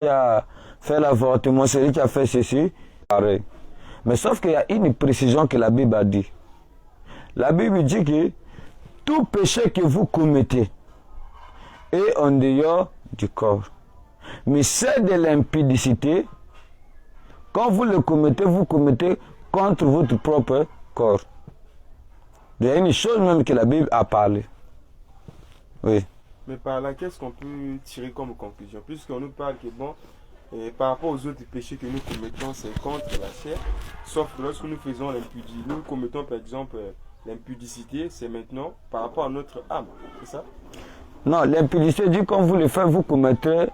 a fait l'avortement, c'est lui qui a fait ceci. Pareil. Mais sauf qu'il y a une précision que la Bible a dit. La Bible dit que tout péché que vous commettez est en dehors du corps. Mais c'est de l'impudicité. Quand vous le commettez, vous commettez contre votre propre corps. Il y a une chose même que la Bible a parlé. Oui. Mais par là, qu'est-ce qu'on peut tirer comme conclusion? Puisqu'on nous parle que bon, par rapport aux autres péchés que nous commettons, c'est contre la chair. Sauf que lorsque nous faisons l'impudicité, nous commettons par exemple l'impudicité, c'est maintenant par rapport à notre âme. C'est ça? Non, l'impudicité dit quand vous le faites, vous commettez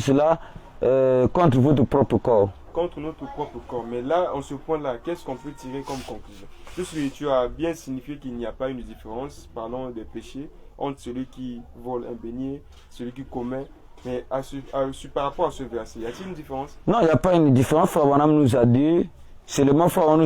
cela contre votre propre corps. Contre notre propre corps. Mais là, en ce point-là, qu'est-ce qu'on peut tirer comme conclusion? Puisque tu as bien signifié qu'il n'y a pas une différence, parlant des péchés, entre celui qui vole un beignet, celui qui commet. Mais par rapport à ce verset, y a-t-il une différence? Non, il n'y a pas une différence. Frère Branham nous a dit, seulement Paul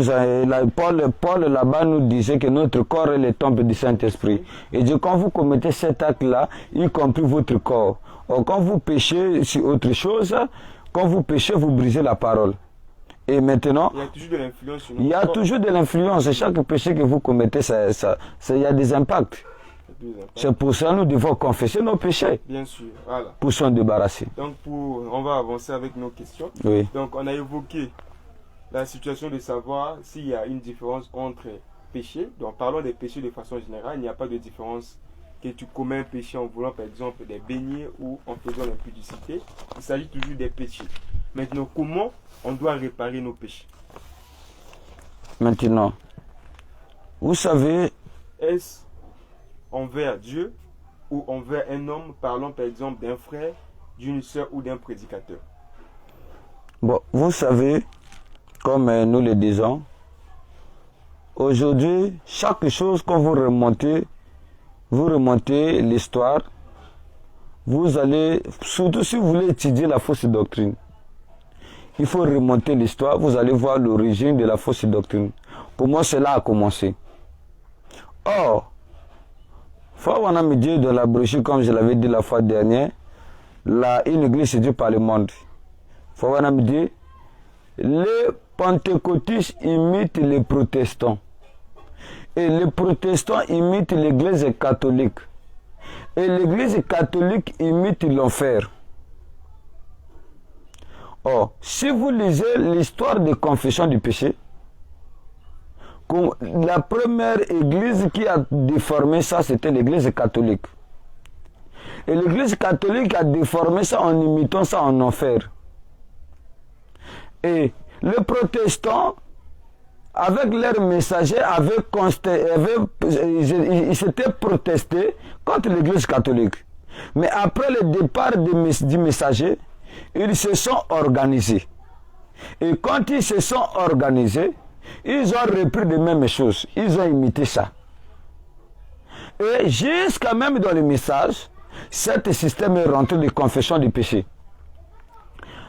là-bas nous disait que notre corps est le temple du Saint-Esprit. Et dit, quand vous commettez cet acte-là, y compris votre corps. Or, quand vous péchez sur autre chose, quand vous péchez, vous brisez la parole. Et maintenant, il y a toujours de l'influence sur nous. Il y a toujours de l'influence. Chaque péché que vous commettez, il y a des impacts. C'est pour ça que nous devons confesser nos péchés. Bien sûr, voilà. Pour s'en débarrasser. Donc, on va avancer avec nos questions. Oui. Donc, on a évoqué la situation de savoir s'il y a une différence entre péchés. Donc, parlons des péchés de façon générale. Il n'y a pas de différence que tu commets un péché en voulant, par exemple, des beignets ou en faisant l'impudicité. Il s'agit toujours des péchés. Maintenant, comment on doit réparer nos péchés? Maintenant, vous savez... Est-ce envers Dieu ou envers un homme, parlons par exemple d'un frère, d'une soeur ou d'un prédicateur? Bon, vous savez, comme nous le disons, aujourd'hui, chaque chose quand vous remontez l'histoire, vous allez, surtout si vous voulez étudier la fausse doctrine, il faut remonter l'histoire, vous allez voir l'origine de la fausse doctrine. Comment cela a commencé. Or, on a mis Dieu dans la brochure, comme je l'avais dit la fois dernière, une église c'est Dieu par le monde. On a mis dit, les pentecôtistes imitent les protestants. Et les protestants imitent l'église catholique. Et l'église catholique imite l'enfer. Or, si vous lisez l'histoire des confessions du péché, la première église qui a déformé ça, c'était l'église catholique. Et l'église catholique a déformé ça en imitant ça en enfer. Et les protestants, avec leurs messagers, ils s'étaient protestés contre l'église catholique. Mais après le départ du messager, ils se sont organisés. Et quand ils se sont organisés, ils ont repris les mêmes choses. Ils ont imité ça. Et jusqu'à même dans le message, cet système est rentré de confession du péché.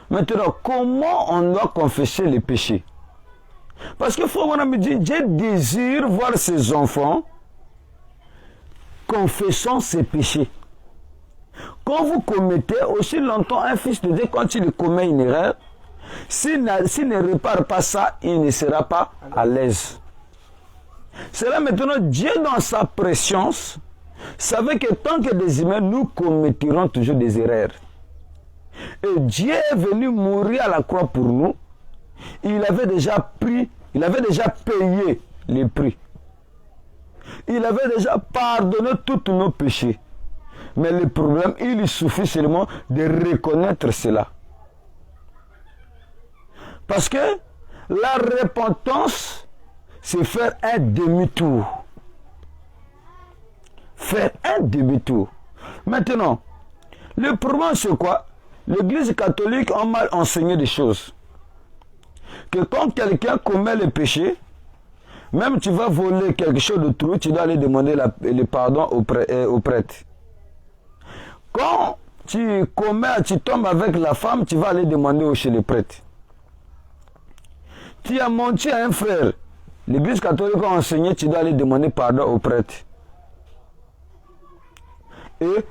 Maintenant, comment on doit confesser les péchés? Parce que faut me dire, Dieu désire voir ses enfants confessant ses péchés. Quand vous commettez, aussi longtemps un fils de Dieu, quand il commet une erreur, s'il ne répare pas ça, il ne sera pas à l'aise. C'est là maintenant, Dieu dans sa préscience, savait que tant que des humains, nous commettrons toujours des erreurs. Et Dieu est venu mourir à la croix pour nous. Il avait déjà payé le prix. Il avait déjà pardonné tous nos péchés. Mais le problème, il suffit seulement de reconnaître cela. Parce que la repentance, c'est faire un demi-tour. Faire un demi-tour. Maintenant, le problème c'est quoi? L'Église catholique a mal enseigné des choses. Que quand quelqu'un commet le péché, même tu vas voler quelque chose de trop, tu dois aller demander le pardon au prêtre. Quand tu tombes avec la femme, tu vas aller demander chez le prêtre. Tu as menti à un frère. L'Église catholique a enseigné, tu dois aller demander pardon au prêtre. Et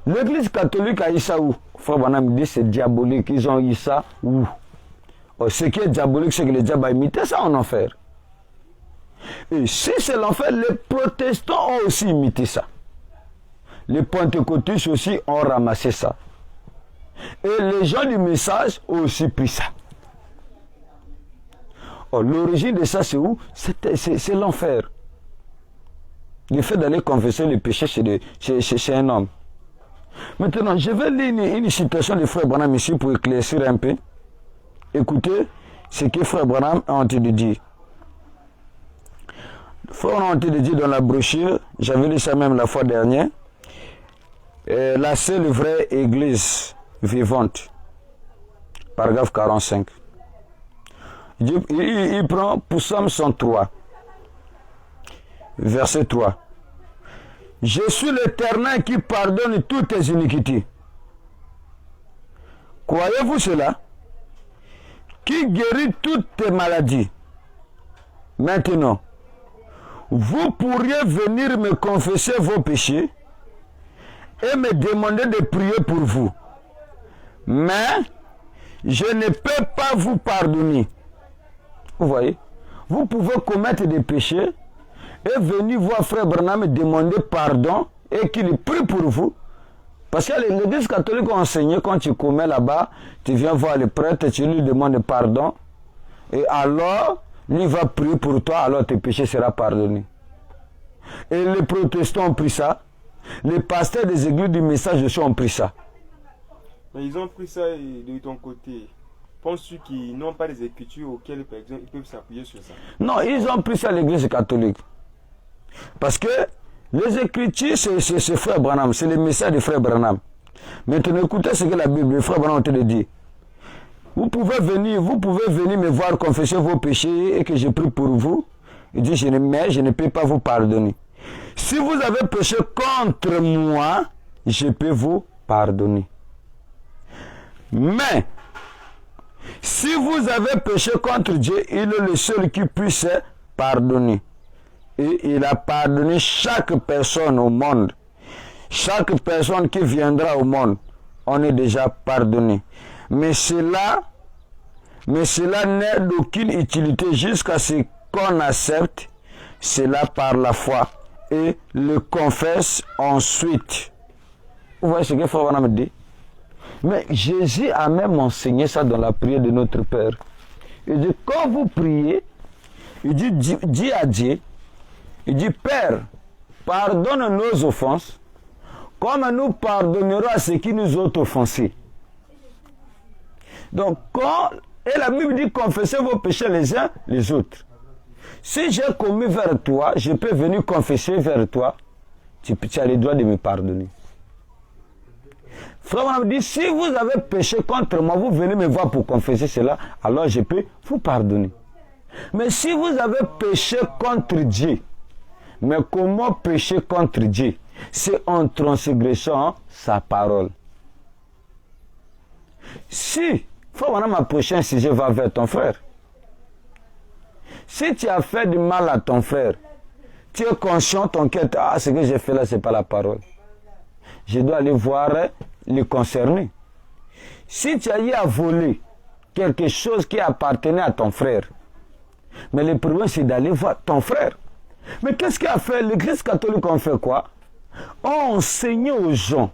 L'église catholique a eu ça où? Frère Branham dit c'est diabolique. Ils ont eu ça où? Oh, ce qui est diabolique, c'est que le diable a imité ça en enfer. Et si c'est l'enfer, les protestants ont aussi imité ça. Les pentecôtistes aussi ont ramassé ça. Et les gens du message ont aussi pris ça. Oh, l'origine de ça, c'est où? C'est l'enfer. Le fait d'aller confesser le péché chez un homme. Maintenant, je vais lire une citation de Frère Branham ici pour éclaircir un peu. Écoutez ce que Frère Branham a entendu dire. Frère Branham a entendu dire dans la brochure, j'avais lu ça même la fois dernière, la seule vraie église vivante, paragraphe 45. Il prend Psaume 103, verset 3. Je suis l'Éternel qui pardonne toutes tes iniquités. Croyez-vous cela? Qui guérit toutes tes maladies. Maintenant, vous pourriez venir me confesser vos péchés et me demander de prier pour vous. Mais je ne peux pas vous pardonner. Vous voyez? Vous pouvez commettre des péchés et venir voir Frère Branham demander pardon et qu'il prie pour vous. Parce que l'église catholique a enseigné, quand tu commets là-bas, tu viens voir le prêtre, tu lui demandes pardon. Et alors, lui va prier pour toi, alors tes péchés seront pardonnés. Et les protestants ont pris ça. Les pasteurs des églises du message de Dieu ont pris ça. Mais ils ont pris ça de ton côté. Penses-tu qu'ils n'ont pas des écritures auxquelles, par exemple, ils peuvent s'appuyer sur ça? Non, ils ont pris ça à l'église catholique. Parce que les écritures, c'est Frère Branham, c'est le message de Frère Branham. Maintenant, écoutez ce que la Bible, le Frère Branham te le dit. Vous pouvez venir me voir confesser vos péchés et que je prie pour vous. Il dit, mais je ne peux pas vous pardonner. Si vous avez péché contre moi, je peux vous pardonner. Mais, si vous avez péché contre Dieu, il est le seul qui puisse pardonner. Et il a pardonné chaque personne au monde. Chaque personne qui viendra au monde, on est déjà pardonné. Mais cela n'est d'aucune utilité jusqu'à ce qu'on accepte cela par la foi et le confesse ensuite. Vous voyez ce que Frère Branham dit? Mais Jésus a même enseigné ça dans la prière de notre Père. Il dit, quand vous priez, il dit à Dieu, il dit, Père, pardonne nos offenses, comme nous pardonnerons à ceux qui nous ont offensés. Donc, et la Bible dit, confessez vos péchés les uns les autres. Si j'ai commis vers toi, je peux venir confesser vers toi, tu as le droit de me pardonner. Frère Branham dit, si vous avez péché contre moi, vous venez me voir pour confesser cela, alors je peux vous pardonner. Mais si vous avez péché contre Dieu, mais comment pécher contre Dieu? C'est en transgressant sa parole. Si, Frère Branham a prêché un sujet, va vers ton frère. Si tu as fait du mal à ton frère, tu es conscient, t'inquiète, ce que j'ai fait là, ce n'est pas la parole. Je dois aller voir les concernés. Si tu as eu à voler quelque chose qui appartenait à ton frère, mais le problème c'est d'aller voir ton frère. Mais qu'est-ce qu'a fait l'église catholique? On fait quoi? On enseigne aux gens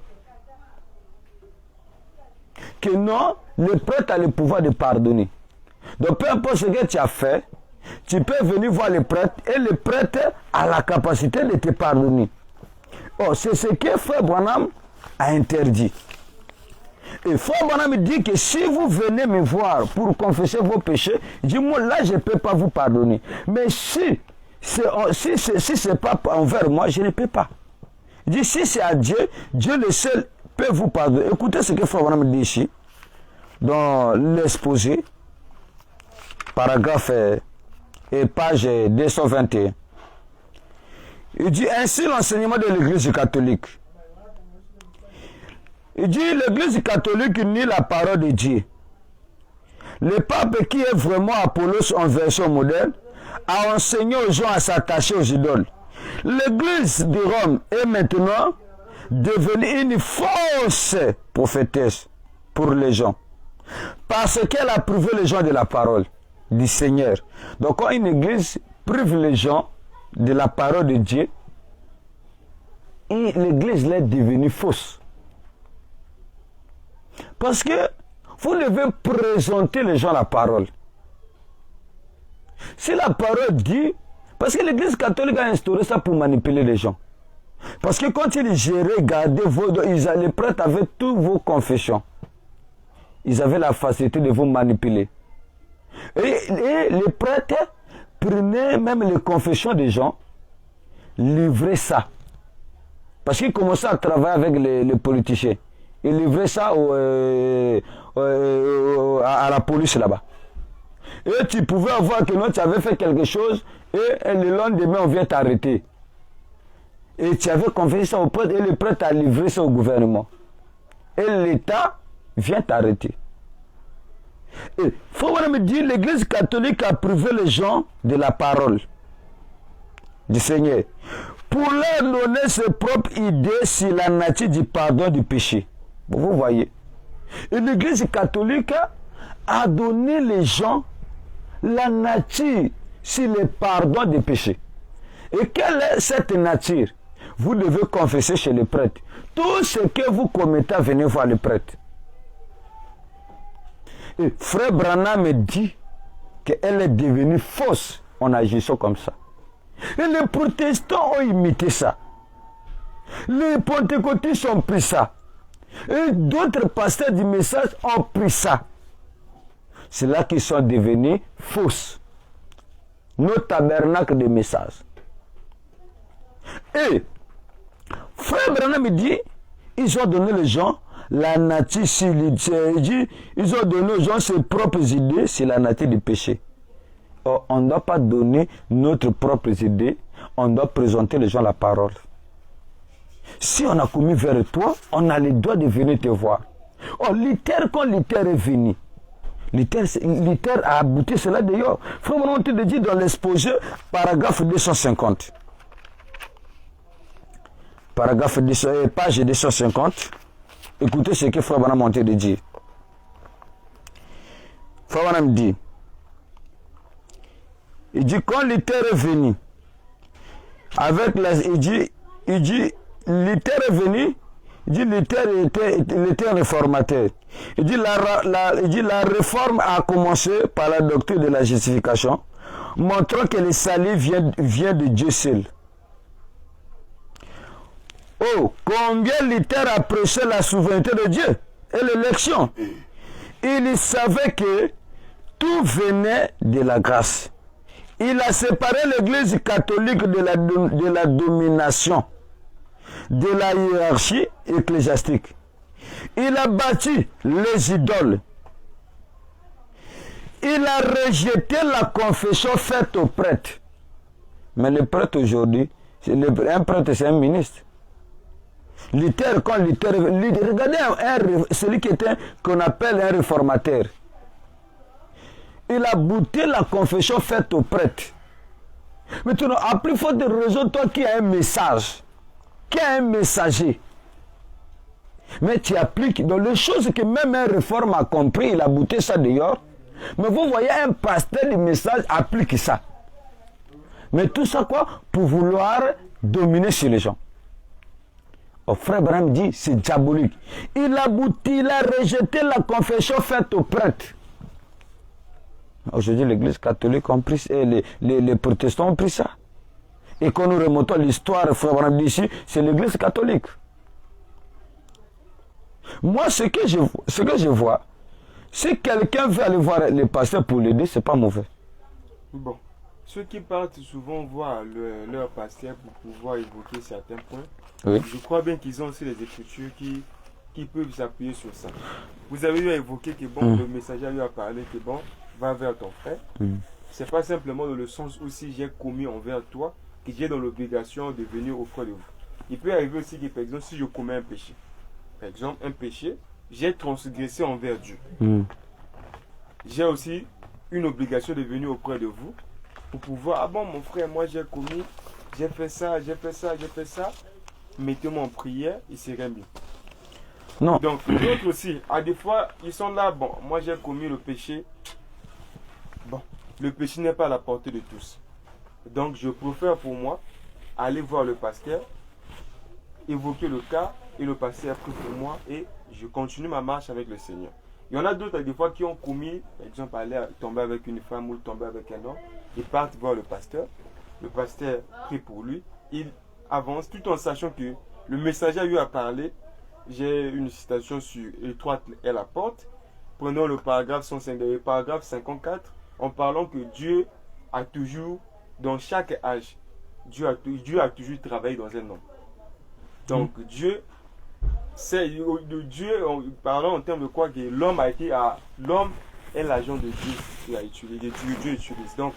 que non, le prêtre a le pouvoir de pardonner. Donc peu importe ce que tu as fait, tu peux venir voir le prêtre et le prêtre a la capacité de te pardonner. Oh, c'est ce que Frère Branham a interdit. Et Frère Branham dit que si vous venez me voir pour confesser vos péchés, il dit, moi là je ne peux pas vous pardonner. Mais si c'est pas envers moi, je ne peux pas. Il dit, si c'est à Dieu, Dieu le seul peut vous pardonner. Écoutez ce que Frère Branham dit ici, dans l'exposé, paragraphe et page 221. Il dit, ainsi l'enseignement de l'Église catholique. Il dit, l'Église catholique nie la parole de Dieu. Le pape qui est vraiment Apollos en version moderne a enseigné aux gens à s'attacher aux idoles. L'Église de Rome est maintenant devenue une fausse prophétesse pour les gens. Parce qu'elle a privé les gens de la parole du Seigneur. Donc quand une église prive les gens de la parole de Dieu, et l'église est devenue fausse. Parce que vous devez présenter les gens la parole. Si la parole dit, parce que l'église catholique a instauré ça pour manipuler les gens. Parce que quand ils géraient, gardaient les prêtres avaient toutes vos confessions. Ils avaient la facilité de vous manipuler. Et les prêtres prenaient même les confessions des gens, livraient ça. Parce qu'ils commençaient à travailler avec les politiciens. Ils livraient ça à la police là-bas. Et tu pouvais avoir que non, tu avais fait quelque chose et le lendemain on vient t'arrêter. Et tu avais confié ça au prêtre et le prêtre a livré ça au gouvernement. Et l'État vient t'arrêter. Il faut me dire, l'église catholique a privé les gens de la parole du Seigneur pour leur donner ses propres idées sur la nature du pardon du péché. Vous voyez. Et l'église catholique a donné les gens la nature sur le pardon des péchés. Et quelle est cette nature? Vous devez confesser chez le prêtre. Tout ce que vous commettez, venez voir le prêtre. Et frère Branham me dit qu'elle est devenue fausse en agissant comme ça. Et les protestants ont imité ça. Les pentecôtistes ont pris ça. Et d'autres pasteurs du message ont pris ça. C'est là qu'ils sont devenus fausses. Nos tabernacles de message. Et frère Branham me dit, ils ont donné les gens la nature, ils ont donné aux gens ses propres idées sur la nature du péché. Or, on ne doit pas donner notre propre idée, on doit présenter les gens la parole. Si on a commis vers toi, on a le droit de venir te voir. Or, Luther, quand Luther est venu, Luther a abouti cela d'ailleurs. Frère, on te le dit dans l'exposé, paragraphe 250. Paragraphe 200, page 250. Écoutez ce que Frère Branham a dit. Frère Branham dit, il dit quand Luther est venu, il dit Luther est venu, il dit Luther était un réformateur. Il dit la réforme a commencé par la doctrine de la justification, montrant que le salut vient de Dieu seul. Oh, combien Luther a prêché la souveraineté de Dieu et l'élection. Il savait que tout venait de la grâce. Il a séparé l'église catholique de la domination, de la hiérarchie ecclésiastique. Il a bâti les idoles. Il a rejeté la confession faite aux prêtres. Mais le prêtre aujourd'hui, un prêtre c'est un ministre. Luther, quand Luther, regardez celui qu'on appelle un réformateur. Il a bouté la confession faite aux prêtres. Maintenant, à plus forte raison, toi qui as un message, qui as un messager, mais tu appliques dans les choses que même un réforme a compris, il a bouté ça dehors. Mais vous voyez, un pasteur du message applique ça. Mais tout ça quoi? Pour vouloir dominer sur les gens. Oh, frère Branham dit, c'est diabolique. Il a rejeté la confession faite aux prêtres. Aujourd'hui, l'église catholique a pris, et les protestants ont pris ça. Et quand nous remontons l'histoire, frère Branham dit ici, c'est l'église catholique. Moi, ce que je vois, si quelqu'un veut aller voir les pasteurs pour l'aider, c'est pas mauvais. Bon. Ceux qui partent souvent voir leur pasteur pour pouvoir évoquer certains points. Oui. Je crois bien qu'ils ont aussi les écritures qui peuvent s'appuyer sur ça. Vous avez eu à évoquer que bon, le messager lui a parlé que bon, va vers ton frère. C'est pas simplement dans le sens où si j'ai commis envers toi, que j'ai dans l'obligation de venir auprès de vous. Il peut arriver aussi que par exemple, si je commets un péché, par exemple un péché, j'ai transgressé envers Dieu. J'ai aussi une obligation de venir auprès de vous pour pouvoir, ah bon mon frère, moi j'ai commis, j'ai fait ça. mettez-moi en prière, il serait mieux. Non. Donc, d'autres aussi, à des fois, ils sont là, bon, moi j'ai commis le péché. Bon, le péché n'est pas à la portée de tous. Donc, je préfère pour moi aller voir le pasteur, évoquer le cas, et le pasteur prie pour moi, et je continue ma marche avec le Seigneur. Il y en a d'autres, des fois, qui ont commis, par exemple, aller tomber avec une femme ou tomber avec un homme, ils partent voir le pasteur prie pour lui, il avance tout en sachant que le messager lui a parlé. J'ai une citation sur étroite est la porte. Prenons le paragraphe 54, en parlant que Dieu a toujours, dans chaque âge, Dieu a toujours travaillé dans un homme. Donc Dieu, parlant en termes de quoi que l'homme est l'agent de Dieu qui a utilisé, Dieu utilise. Donc,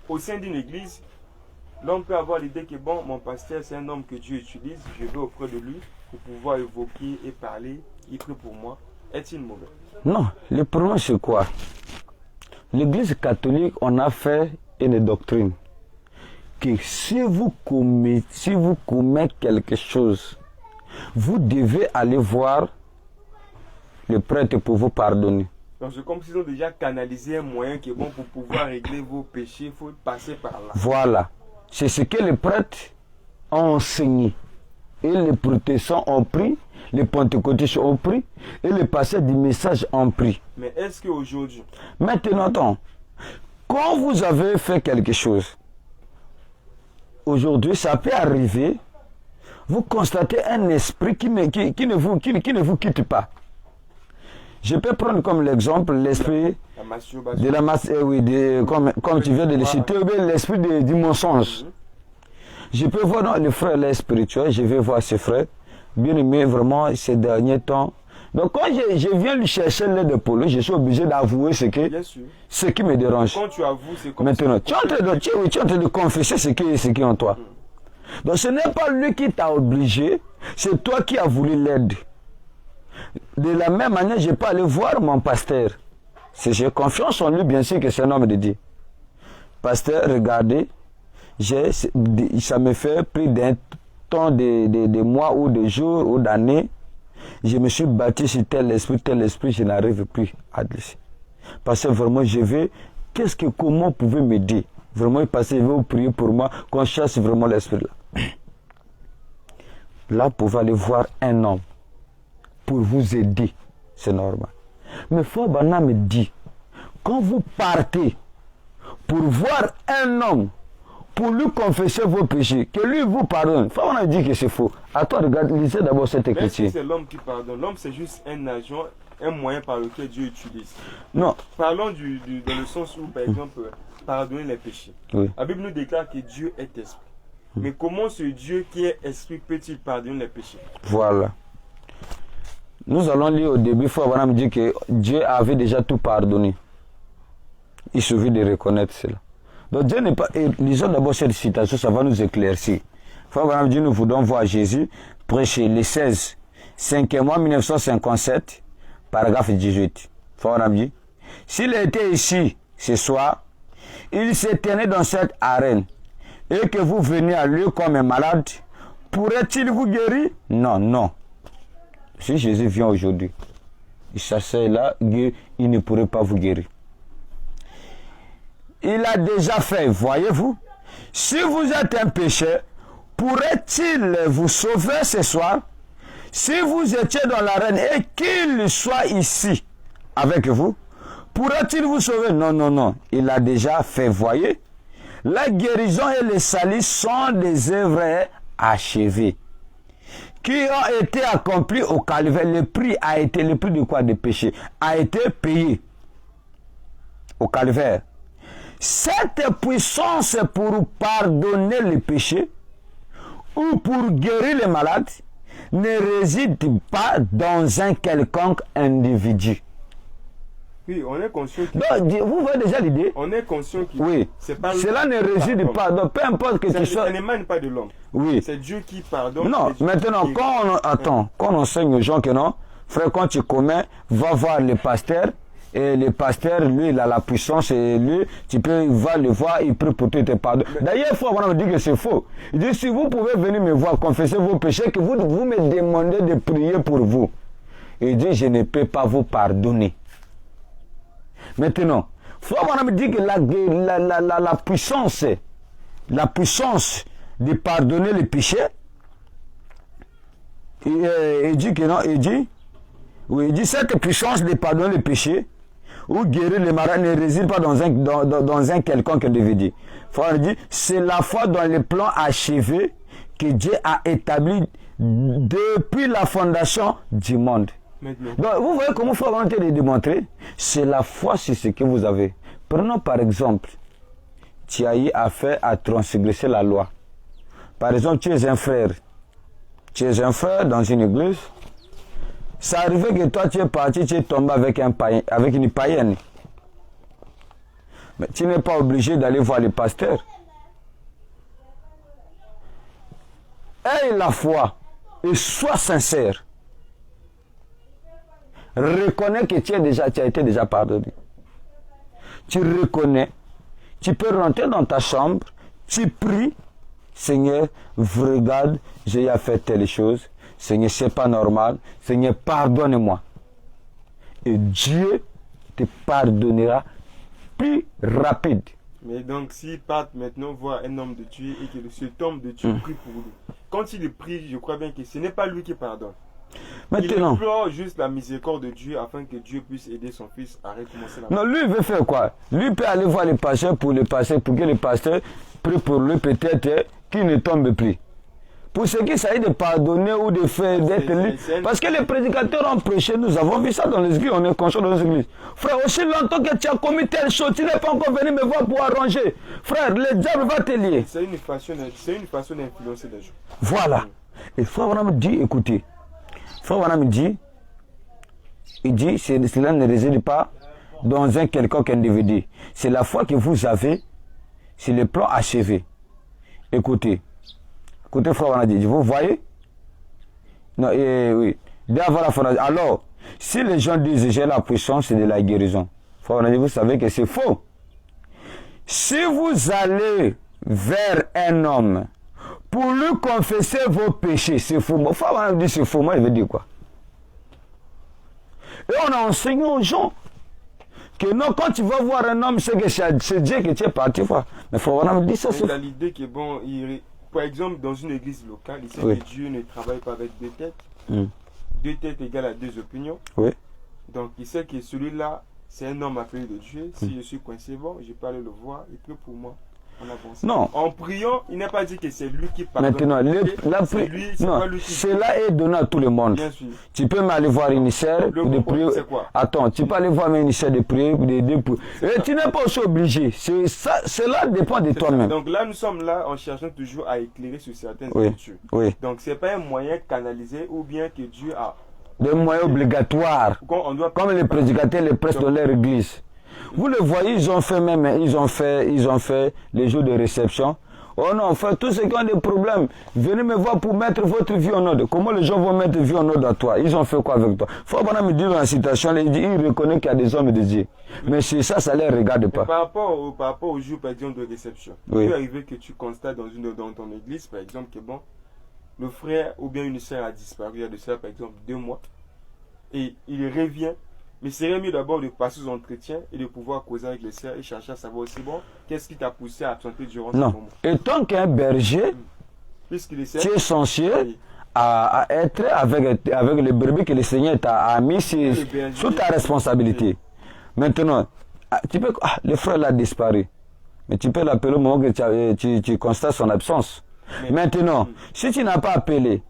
au sein d'une église, l'homme peut avoir l'idée que bon, mon pasteur c'est un homme que Dieu utilise, je vais auprès de lui pour pouvoir évoquer et parler, il prie pour moi. Est-il mauvais? Non, le problème c'est quoi? L'église catholique, on a fait une doctrine que si vous commettez quelque chose, vous devez aller voir le prêtre pour vous pardonner. Donc c'est comme s'ils ont déjà canalisé un moyen qui est bon pour pouvoir régler vos péchés, il faut passer par là. Voilà, c'est ce que les prêtres ont enseigné. Et les protestants ont pris, les pentecôtistes ont pris, et les pasteurs du message ont pris. Mais est-ce qu'aujourd'hui... Maintenant, quand vous avez fait quelque chose, aujourd'hui, ça peut arriver, vous constatez un esprit qui ne vous quitte pas. Je peux prendre comme l'exemple l'esprit de la masse, comme tu viens de le citer, ou bien l'esprit du mensonge. Je peux voir dans les frères là spirituels, je vais voir ces frères, bien aimés vraiment ces derniers temps. Donc quand je viens lui chercher l'aide de Paulo, je suis obligé d'avouer ce qui me dérange. Quand tu avoues, c'est comme maintenant, ça. tu es en train de confesser ce qui est en toi. Donc ce n'est pas lui qui t'a obligé, c'est toi qui as voulu l'aide. De la même manière, je peux aller voir mon pasteur. J'ai confiance en lui, bien sûr que c'est un homme de Dieu. Pasteur, regardez, ça me fait plus d'un temps de mois ou de jours ou d'années. Je me suis battu sur tel esprit, je n'arrive plus à laisser. Parce que vraiment, je vais, comment vous pouvez m'aider? Vraiment, parce que je vais vous prier pour moi, qu'on chasse vraiment l'esprit là. Là, vous pouvez aller voir un homme pour vous aider, c'est normal. Mais Fabana me dit, quand vous partez pour voir un homme, pour lui confesser vos péchés, que lui vous pardonne, Fabana dit que c'est faux. À toi, regarde, lisez d'abord cette écriture. C'est l'homme qui pardonne. L'homme, c'est juste un agent, un moyen par lequel Dieu utilise. Non. Parlons dans le sens où, par exemple, pardonner les péchés. Oui. La Bible nous déclare que Dieu est esprit. Mais comment ce Dieu qui est esprit peut-il pardonner les péchés? Voilà. Nous allons lire au début, il faut avoir me dire que Dieu avait déjà tout pardonné. Il suffit de reconnaître cela. Donc Dieu n'est pas... Et lisons d'abord cette citation, ça va nous éclaircir. Il faut avoir me dire, nous voulons voir Jésus prêcher les 16, 5e mois 1957, paragraphe 18. Il faut avoir me dire, s'il était ici ce soir, il s'est tenu dans cette arène, et que vous venez à lui comme un malade, pourrait-il vous guérir? Non, non. Si Jésus vient aujourd'hui, il s'assied là, il ne pourrait pas vous guérir. Il a déjà fait, voyez-vous. Si vous êtes un pécheur, pourrait-il vous sauver ce soir? Si vous étiez dans l'arène et qu'il soit ici avec vous, pourrait-il vous sauver? Non, non, non. Il a déjà fait, voyez. La guérison et le salut sont des œuvres achevées, qui ont été accomplies au calvaire. Le prix de quoi? De péché, a été payé au calvaire. Cette puissance pour pardonner les péchés ou pour guérir les malades ne réside pas dans un quelconque individu. Oui, on est conscient que... Donc, vous voyez déjà l'idée? On est conscient que... Oui. Pas cela ne réside pas. Donc, peu importe que tu sois... Ça n'émane pas de l'homme. Oui. C'est Dieu qui pardonne. Non, maintenant, quand on enseigne aux gens que non, frère, quand tu commets, va voir le pasteur, Et le pasteur, lui, il a la puissance et lui, tu peux va le voir, il prie pour tout te pardon. D'ailleurs, il faut avoir me dire que c'est faux. Il dit, si vous pouvez venir me voir, confesser vos péchés, que vous me demandez de prier pour vous. Il dit, je ne peux pas vous pardonner. Maintenant, il faut avoir me dire que la puissance de pardonner les péchés, il dit que non, il dit cette puissance de pardonner les péchés ou guérir les malades ne réside pas dans un quelconque individu. Il dit, c'est la foi dans le plan achevé que Dieu a établi depuis la fondation du monde. Maintenant. Donc, vous voyez comment il faut volonté de démontrer. C'est la foi sur ce que vous avez. Prenons par exemple, tu as eu affaire à transgresser la loi. Par exemple, tu es un frère. Tu es un frère dans une église. C'est arrivé que toi, tu es parti, tu es tombé avec une païenne. Mais tu n'es pas obligé d'aller voir le pasteur. Aie la foi et sois sincère. Reconnais que tu as été déjà pardonné. Tu reconnais. Tu peux rentrer dans ta chambre, tu pries. Seigneur, regarde, j'ai fait telle chose. Seigneur, c'est pas normal. Seigneur, pardonne-moi. Et Dieu te pardonnera plus rapide. Mais donc, s'il part maintenant voir un homme de Dieu et que cet homme de Dieu prie pour lui, quand il prie, je crois bien que ce n'est pas lui qui pardonne. Maintenant, il implore juste la miséricorde de Dieu afin que Dieu puisse aider son fils à recommencer la vie. Non, lui, il veut faire quoi? Lui peut aller voir le pasteur pour que le pasteur prie pour lui peut-être qu'il ne tombe plus. Pour ce qui s'agit de pardonner ou de faire d'être libre. Parce que les prédicateurs ont prêché, nous avons vu ça dans les églises, on est conscient dans les églises. Frère, aussi longtemps que tu as commis telle chose, tu n'es pas encore venu me voir pour arranger. Frère, le diable va te lier. C'est une façon d'influencer les gens. Voilà. Et Frère Branham dit, écoutez, Frère Branham dit, il dit, cela ne réside pas dans un quelconque individu. C'est la foi que vous avez, c'est le plan achevé. Écoutez, Frère Branham dit, vous voyez? Non, oui. Alors, si les gens disent j'ai la puissance de la guérison, Frère Branham dit, vous savez que c'est faux. Si vous allez vers un homme pour lui confesser vos péchés, c'est faux. Bon, Frère Branham dit c'est faux, moi il veut dire quoi? Et on a enseigné aux gens que non, quand tu vas voir un homme, c'est que c'est Dieu que tu es parti voir. Mais Frère Branham dit ça, c'est il a l'idée que bon, par exemple, dans une église locale, il sait que Dieu ne travaille pas avec deux têtes. Deux têtes égales à deux opinions. Oui. Donc, il sait que celui-là, c'est un homme appelé de Dieu. Si je suis coincé, bon, je peux aller le voir. Il prie pour moi. On avance. Non. En priant, il n'a pas dit que c'est lui qui parle. Maintenant, cela est donné à tout le monde. Bien sûr. Tu peux m'aller voir une sœur de prier. C'est quoi? Attends, tu peux aller voir une sœur de prier, et tu n'es pas aussi obligé. Cela dépend de toi-même. Donc là, nous sommes là en cherchant toujours à éclairer sur certaines écritures. Oui. Donc, ce n'est pas un moyen canalisé ou bien que Dieu a. Des moyens obligatoires. Comme les prédicateurs les prêchent dans leur église. Vous le voyez, ils ont fait les jours de réception. Oh non, frère, tous ceux qui ont des problèmes, venez me voir pour mettre votre vie en ordre. Comment les gens vont mettre vie en ordre à toi? Ils ont fait quoi avec toi? Faut pas me dire dans la citation, il reconnaît qu'il y a des hommes et des dieux. Mais c'est ça, ça ne les regarde pas. Par rapport au jour, par exemple, de réception, il peut arriver que tu constates dans ton église, par exemple, que bon, le frère ou bien une sœur a disparu, il y a de ça, par exemple, 2 mois, et il revient. Mais c'est mieux d'abord de passer aux entretiens et de pouvoir causer avec les sœurs et chercher à savoir aussi, bon, qu'est-ce qui t'a poussé à absenter durant ce moment. Et tant qu'un berger, tu es censé à être avec les brebis que le Seigneur t'a mis sous ta responsabilité. Maintenant, le frère l'a disparu. Mais tu peux l'appeler au moment que tu constates son absence. Maintenant, si tu n'as pas appelé,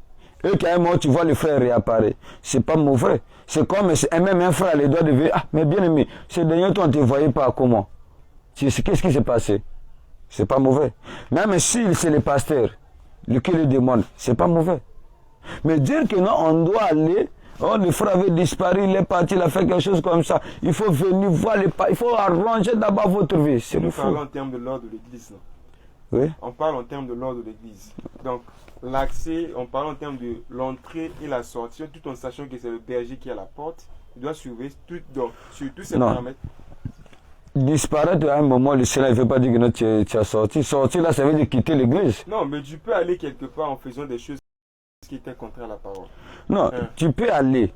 et qu'à un moment tu vois le frère réapparaître, c'est pas mauvais. C'est comme même un frère, les doigts de vie. Ah, mais bien aimé, ce dernier temps, on ne te voyait pas comment? Qu'est-ce qui s'est passé? C'est pas mauvais. Même si c'est le pasteur, qui le demande, c'est pas mauvais. Mais dire que non, on doit aller, oh, le frère avait disparu, il est parti, il a fait quelque chose comme ça. Il faut venir voir il faut arranger d'abord votre vie. C'est le fou. On parle en termes de l'ordre de l'église. Oui. On parle en termes de l'ordre de l'église. Donc, l'accès, on parle en termes de l'entrée et la sortie, tout en sachant que c'est le berger qui est à la porte. il doit surveiller sur tous ces Non. paramètres. Disparaître à un moment, le Seigneur ne veut pas dire que non, tu as sorti. Sortir là, ça veut dire quitter l'église. Non, mais tu peux aller quelque part en faisant des choses qui étaient contraires à la parole. Non, tu peux aller.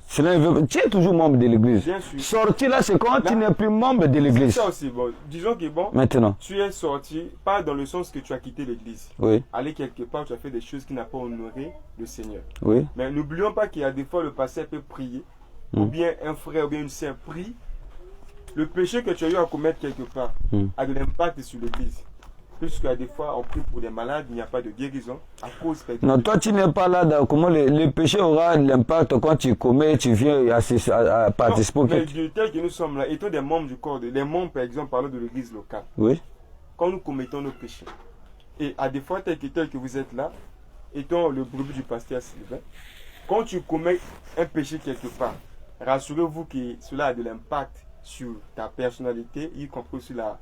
Cela veut... Tu es toujours membre de l'église. Bien sûr. Sortir là, c'est quand Là, tu n'es plus membre de C'est l'église. ça aussi. Bon, disons que bon, Maintenant, tu es sorti, pas dans le sens que tu as quitté l'église. oui, Aller quelque part, tu as fait des choses qui n'ont pas honoré le Seigneur. oui. Mais n'oublions pas qu'il y a des fois le pasteur peut prier, ou bien un frère ou bien une sœur prie. Le péché que tu as eu à commettre quelque part a de l'impact sur l'église. Puisque des fois, on prie pour des malades, il n'y a pas de guérison à cause Non, toi, tu n'es pas là. Comment le péché aura l'impact quand tu commets, tu viens à participer. Non, mais tel que nous sommes là, étant des membres du corps, les membres, par exemple, parlons de l'église locale. Oui. Quand nous commettons nos péchés, et à des fois, tel que vous êtes là, étant le brebis du pasteur Sylvain, quand tu commets un péché quelque part, rassurez-vous que cela a de l'impact sur ta personnalité, y compris sur la...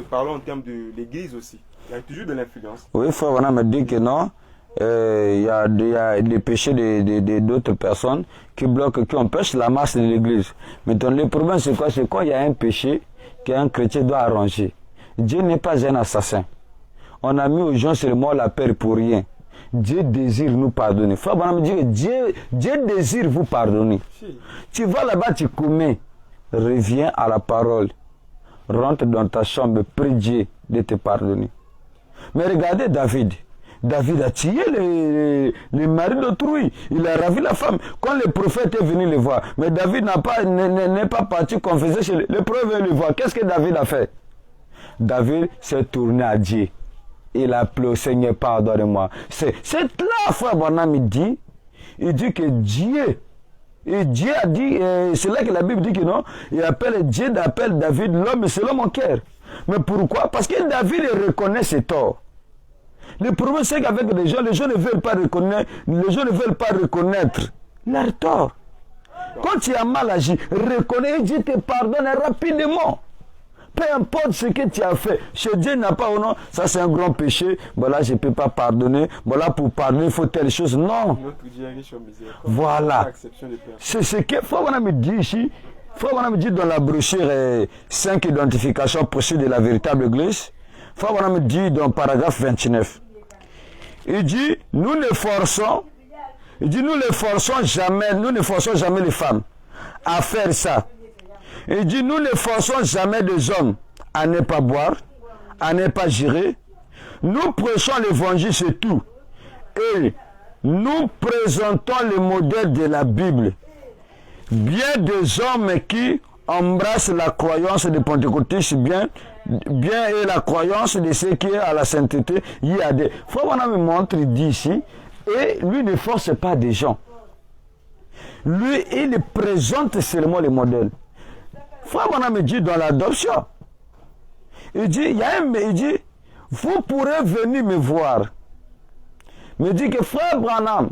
parlons en termes de l'église aussi. Il y a toujours de l'influence. Oui, il faut vraiment me dire que non. Il y a des péchés d'autres personnes qui bloquent, qui empêchent la marche de l'église. Maintenant, le problème, c'est quoi? C'est quand il y a un péché qu'un chrétien doit arranger. Dieu n'est pas un assassin. On a mis aux gens seulement la paix pour rien. Dieu désire nous pardonner. Il faut vraiment me dire que Dieu désire vous pardonner. Si. Tu vas là-bas, tu commets. Reviens à la parole. Rentre dans ta chambre, prie Dieu de te pardonner. Mais regardez David. David a tué le mari d'autrui. Il a ravi la femme. Quand le prophète est venu le voir, mais David n'est pas parti confesser chez lui. Le prophète est venu le voir. Qu'est-ce que David a fait? David s'est tourné à Dieu. Il a appelé au Seigneur, pardonne-moi. C'est là, frère Branham, il dit que Dieu, et Dieu a dit, c'est là que la Bible dit que non, il appelle Dieu d'appelle David l'homme selon mon cœur. Mais pourquoi? Parce que David reconnaît ses torts. Le problème, c'est qu'avec les gens ne veulent pas reconnaître leurs torts. Quand tu as mal agi, reconnais et Dieu te pardonne rapidement. Peu importe ce que tu as fait, chez Dieu n'a pas ou non, ça c'est un grand péché, voilà, je ne peux pas pardonner, voilà, pour pardonner, il faut telle chose. Non. Notre Dieu est riche en miséricorde. Voilà. Acception des personnes. C'est ce que Frère Branham me dit ici. Frère Branham me dit dans la brochure 5 identifications possibles de la véritable église. Frère Branham me dit dans le paragraphe 29. Il dit, nous ne forçons jamais les femmes à faire ça. Il dit, nous ne forçons jamais les hommes à ne pas boire, à ne pas gérer. Nous prêchons l'évangile, c'est tout. Et nous présentons le modèle de la Bible. Bien des hommes qui embrassent la croyance des pentecôtistes, bien et la croyance de ceux qui est à la sainteté. Il y a des... Frère Branham me montre, il dit ici, et lui ne force pas des gens. Lui, il présente seulement le modèle. Frère Branham me dit dans l'adoption, il dit, vous pourrez venir me voir. Me dit que frère Branham,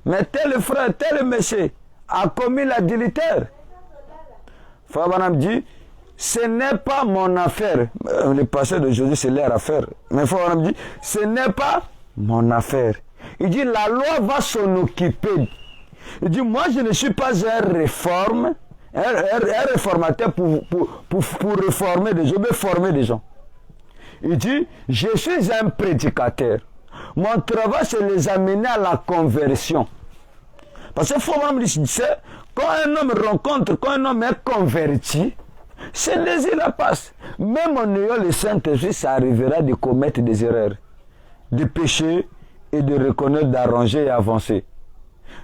mais tel frère, tel monsieur a commis l'adultère. Frère Branham dit, ce n'est pas mon affaire. Le pasteur d'aujourd'hui, c'est leur affaire. Mais frère Branham dit, ce n'est pas mon affaire. Il dit, la loi va s'en occuper. Il dit, moi je ne suis pas un réformateur pour réformer des gens, mais former des gens. Il dit, je suis un prédicateur. Mon travail, c'est les amener à la conversion. Parce que faut même dire, quand un homme rencontre, quand un homme est converti, c'est désir la passe. Même en ayant le Saint-Esprit, ça arrivera de commettre des erreurs, de pécher et de reconnaître, d'arranger et avancer,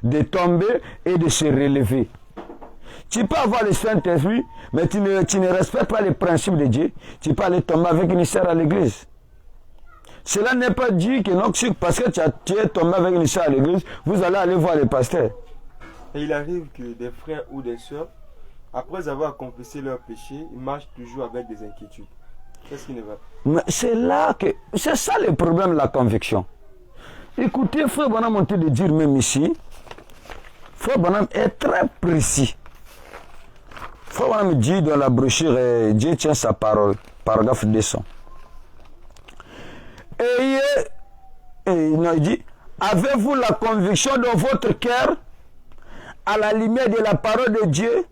de tomber et de se relever. Tu peux avoir le Saint-Esprit, mais tu ne respectes pas les principes de Dieu. Tu peux aller tomber avec une sœur à l'église. Cela n'est pas dit que non, parce que tu es tombé avec une sœur à l'église, vous allez aller voir le pasteur. Et il arrive que des frères ou des sœurs, après avoir confessé leur péché, ils marchent toujours avec des inquiétudes. Qu'est-ce qui ne va pas? Mais c'est ça le problème de la conviction. Écoutez, Frère Branham on te de dire même ici, Frère Branham est très précis. Frère Branham dit dans la brochure, Dieu tient sa parole, paragraphe 200. Il dit, avez-vous la conviction dans votre cœur? à la lumière de la parole de Dieu,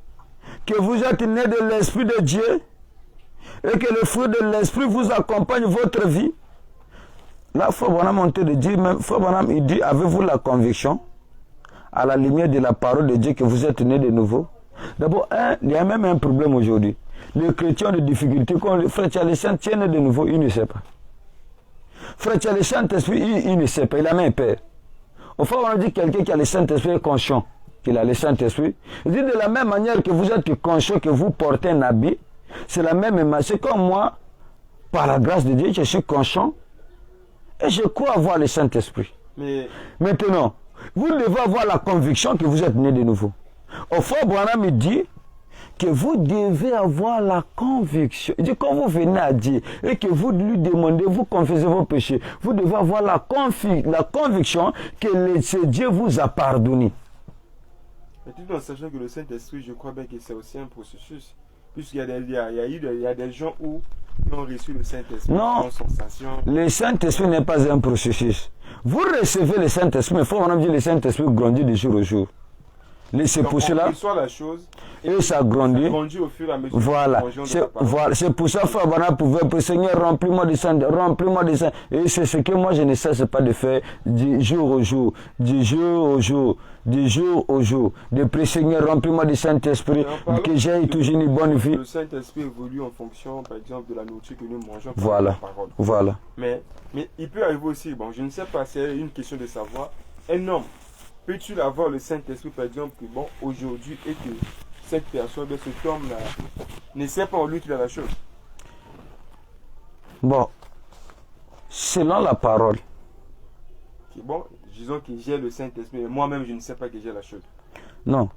que vous êtes né de l'Esprit de Dieu, et que le fruit de l'Esprit vous accompagne votre vie. Là, Frère Branham on te dit, même Frère Branham, il dit, avez-vous la conviction, à la lumière de la parole de Dieu, que vous êtes né de nouveau? D'abord, il y a même un problème aujourd'hui. Les chrétiens ont des difficultés. Quand le frère Charles Saint tient de nouveau, il ne sait pas. Frère Charles Saint-Esprit, il ne sait pas, il a même peur. Au fond, on a dit quelqu'un qui a le Saint-Esprit est conscient qu'il a le Saint-Esprit. Il dit de la même manière que vous êtes conscient que vous portez un habit, c'est la même manière. C'est comme moi, par la grâce de Dieu, je suis conscient et je crois avoir le Saint-Esprit. Mais maintenant, vous devez avoir la conviction que vous êtes né de nouveau. Au fond, Branham dit que vous devez avoir la conviction. Il dit, quand vous venez à Dieu et que vous lui demandez, vous confessez vos péchés, vous devez avoir la conviction que ce Dieu vous a pardonné. Et tout en sachant que le Saint-Esprit, je crois bien que c'est aussi un processus. Puisqu'il y a des gens qui ont reçu le Saint-Esprit. Non, le Saint-Esprit n'est pas un processus. Vous recevez le Saint-Esprit, mais il faut vraiment dire que le Saint-Esprit grandit de jour au jour. C'est pour cela. La chose et ça grandit. Au fur et à mesure. Voilà. C'est pour ça que Frère Branham pouvait dire, Seigneur, remplis-moi de sang, remplis-moi de sang. Et c'est ce que moi je ne cesse pas de faire du jour au jour, du jour au jour, du jour au jour. De prier, Seigneur, remplis-moi du Saint-Esprit, que j'ai toujours une bonne vie. Le Saint-Esprit évolue en fonction, par exemple, de la nourriture que nous mangeons. Voilà. Voilà. Mais il peut arriver aussi, bon, je ne sais pas, c'est une question de savoir, un homme. Peux-tu avoir le Saint-Esprit, par exemple, que bon, aujourd'hui, et que cette personne, cet homme-là, ne sait pas en lui qu'il a la chose? Bon, selon la parole. Bon, disons que j'ai le Saint-Esprit, mais moi-même, je ne sais pas que j'ai la chose. Non.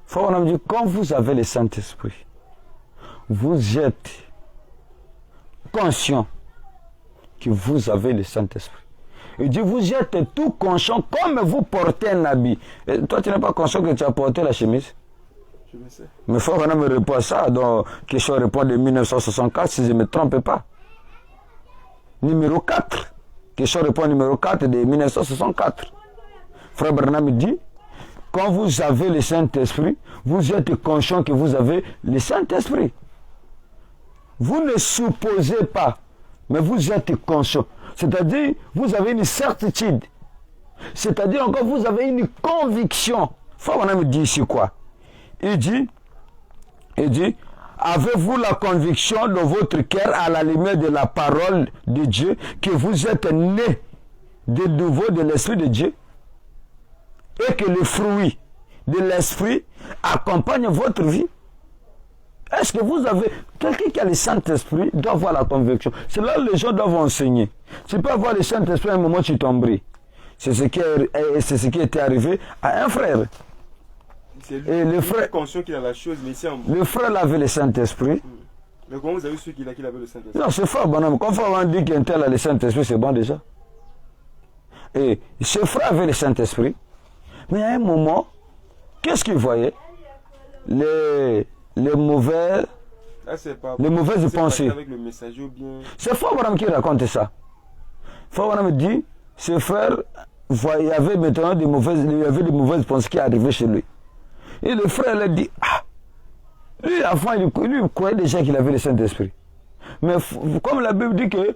Faut on dit, quand vous avez le Saint-Esprit, vous êtes conscient que vous avez le Saint-Esprit. Il dit, vous êtes tout conscient comme vous portez un habit. Et toi, tu n'es pas conscient que tu as porté la chemise? Je le sais. Mais il faut qu'on me répond à ça dans question réponse de 1964, si je ne me trompe pas. Numéro 4. Question réponse numéro 4 de 1964. Frère Branham dit, quand vous avez le Saint-Esprit, vous êtes conscient que vous avez le Saint-Esprit. Vous ne supposez pas, mais vous êtes conscient. C'est-à-dire, vous avez une certitude. C'est-à-dire encore, vous avez une conviction. Frère Branham dit ici quoi? Il dit, avez-vous la conviction dans votre cœur à la lumière de la parole de Dieu que vous êtes né de nouveau de l'Esprit de Dieu et que le fruit de l'Esprit accompagne votre vie? Est-ce que vous avez... Quelqu'un qui a le Saint-Esprit doit avoir la conviction. C'est là que les gens doivent enseigner. Tu peux avoir le Saint-Esprit à un moment où tu tomberais. C'est ce qui était arrivé à un frère. C'est lui, et le frère conscient qu'il a la chose, mais c'est un... Le frère avait le Saint-Esprit. Mais comment vous avez su qu'il avait le Saint-Esprit? Non, c'est frère bonhomme. Quand on dit qu'un tel a le Saint-Esprit, c'est bon déjà. Et ce frère avait le Saint-Esprit. Mais à un moment, qu'est-ce qu'il voyait? Les mauvaises pensées. C'est Frère Branham qui raconte ça. Frère Branham dit, ce frère, il y avait maintenant des mauvaises pensées qui arrivaient chez lui. Et le frère lui dit, lui, avant, il croyait déjà qu'il avait le Saint-Esprit. Mais comme la Bible dit que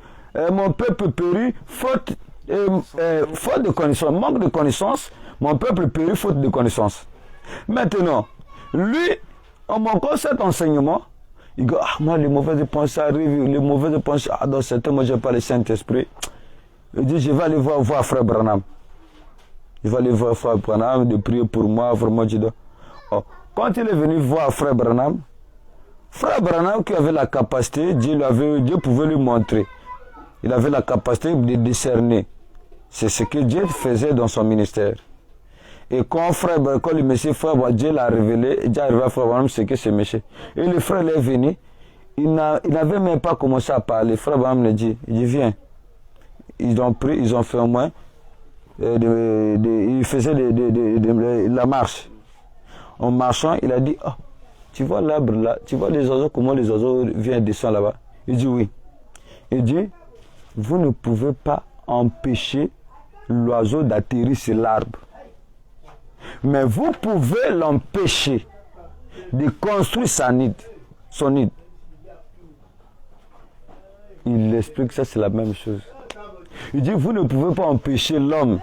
mon peuple périt faute de connaissance, manque de connaissance, mon peuple périt faute de connaissance. Maintenant, lui, en manquant cet enseignement, il dit, moi, les mauvaises pensées arrivent, dans certains, moi, je n'ai pas le Saint-Esprit. Il dit, je vais aller voir Frère Branham. Il va aller voir Frère Branham, de prier pour moi, vraiment, je dois. Oh. Quand il est venu voir Frère Branham qui avait la capacité, Dieu pouvait lui montrer. Il avait la capacité de discerner. C'est ce que Dieu faisait dans son ministère. Et quand le monsieur Frère, Dieu l'a révélé, Dieu a révélé à Frère Branham ce que c'est monsieur. Et le frère est venu, il n'avait même pas commencé à parler. Frère Branham le dit, il dit, viens. Ils ont pris, ils ont fait au moins, il faisait la marche. En marchant, il a dit, oh, tu vois l'arbre là, tu vois les oiseaux, comment les oiseaux viennent descendre là-bas? Il dit oui. Il dit, vous ne pouvez pas empêcher l'oiseau d'atterrir sur l'arbre. Mais vous pouvez l'empêcher de construire son nid. Il explique ça, c'est la même chose. Il dit, vous ne pouvez pas empêcher l'homme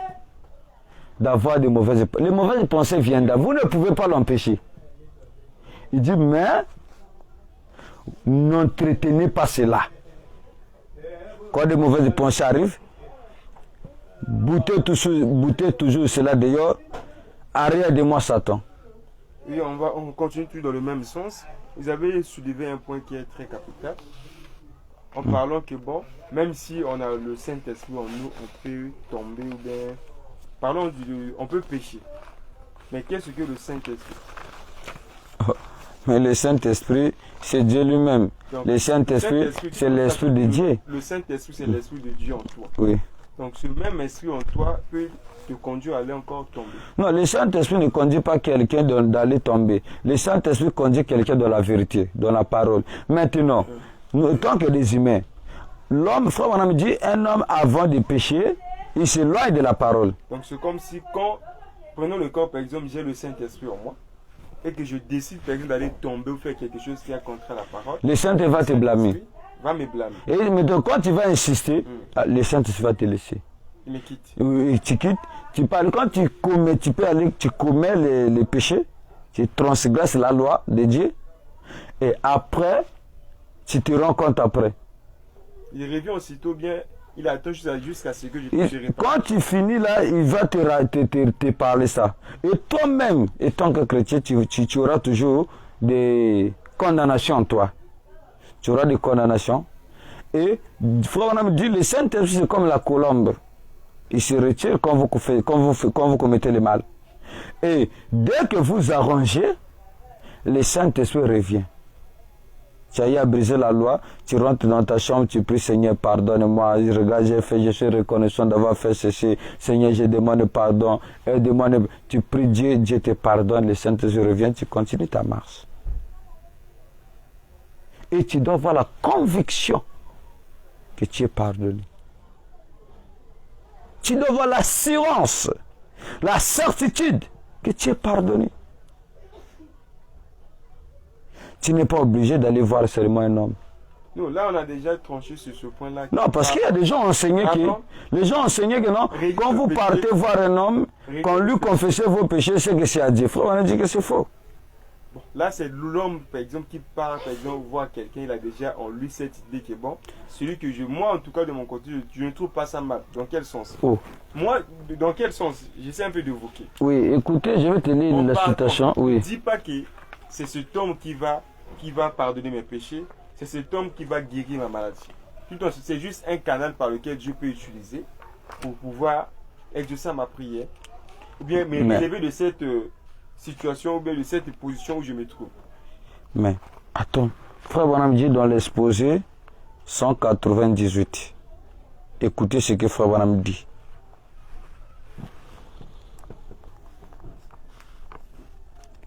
d'avoir des mauvaises pensées. Les mauvaises pensées viennent d'à vous, ne pouvez pas l'empêcher. Il dit, mais n'entretenez pas cela. Quand des mauvaises pensées arrivent, boutez toujours cela dehors, arrière de moi Satan. Oui, on continue tout dans le même sens. Vous avez soulevé un point qui est très capital. En parlant que bon, même si on a le Saint-Esprit en nous, on peut tomber ou bien... Parlons on peut pécher. Mais qu'est-ce que le Saint-Esprit? Mais le Saint-Esprit, c'est Dieu lui-même. Donc, le Saint-Esprit, c'est l'Esprit de Dieu. Le Saint-Esprit, c'est l'Esprit de Dieu en toi. Oui. Donc ce même Esprit en toi peut te conduire à aller encore tomber. Non, le Saint-Esprit ne conduit pas quelqu'un d'aller tomber. Le Saint-Esprit conduit quelqu'un dans la vérité, dans la parole. Maintenant, nous, tant que des humains, l'homme, frère Branham dit, un homme avant de pécher, il s'éloigne de la parole. Donc c'est comme si quand, prenons le cas par exemple, j'ai le Saint-Esprit en moi, et que je décide par exemple d'aller tomber ou faire quelque chose qui est contraire à la parole, le Saint-Esprit va te blâmer. Va me blâmer. Et maintenant, quand tu vas insister, le Saint-Esprit va te laisser. Il me quitte. Oui, tu quittes. Tu parles, quand tu commets les péchés, tu transgresses la loi de Dieu, et après, tu te rends compte après. Il revient aussitôt bien, il attend jusqu'à ce que je puisse répondre. Quand tu finis là, il va te parler ça. Et toi-même, étant que chrétien, tu auras toujours des condamnations en toi. Tu auras des condamnations. Et frère Branham dit, le Saint-Esprit c'est comme la colombe. Il se retire quand vous commettez le mal. Et dès que vous arrangez, le Saint-Esprit revient. Tu as brisé la loi, tu rentres dans ta chambre, tu pries, Seigneur, pardonne-moi, regarde, je suis reconnaissant d'avoir fait ceci, Seigneur, je demande pardon, tu pries Dieu, Dieu te pardonne, le Saint-Esprit revient, tu continues ta marche. Et tu dois avoir la conviction que tu es pardonné. Tu dois avoir l'assurance, la certitude que tu es pardonné. Tu n'es pas obligé d'aller voir seulement un homme. Non, là on a déjà tranché sur ce point-là. Non, parce qu'il y a des gens enseignés que non, quand vous partez voir un homme, quand lui confessez vos péchés, c'est que c'est à Dieu. On a dit que c'est faux. Bon, là c'est l'homme par exemple qui part, par exemple, voir quelqu'un, il a déjà en lui cette idée qui est bon. Celui que moi en tout cas de mon côté, je ne trouve pas ça mal. Dans quel sens? Moi, dans quel sens? J'essaie un peu d'évoquer. Oui, écoutez, je vais te lire la citation. Oui. Ne dis pas que c'est cet homme qui va pardonner mes péchés, c'est cet homme qui va guérir ma maladie. C'est juste un canal par lequel je peux utiliser pour pouvoir exaucer ma prière, ou bien me relever de cette situation, ou bien de cette position où je me trouve. Mais, attends, frère Branham dit dans l'exposé 198, écoutez ce que frère Branham dit.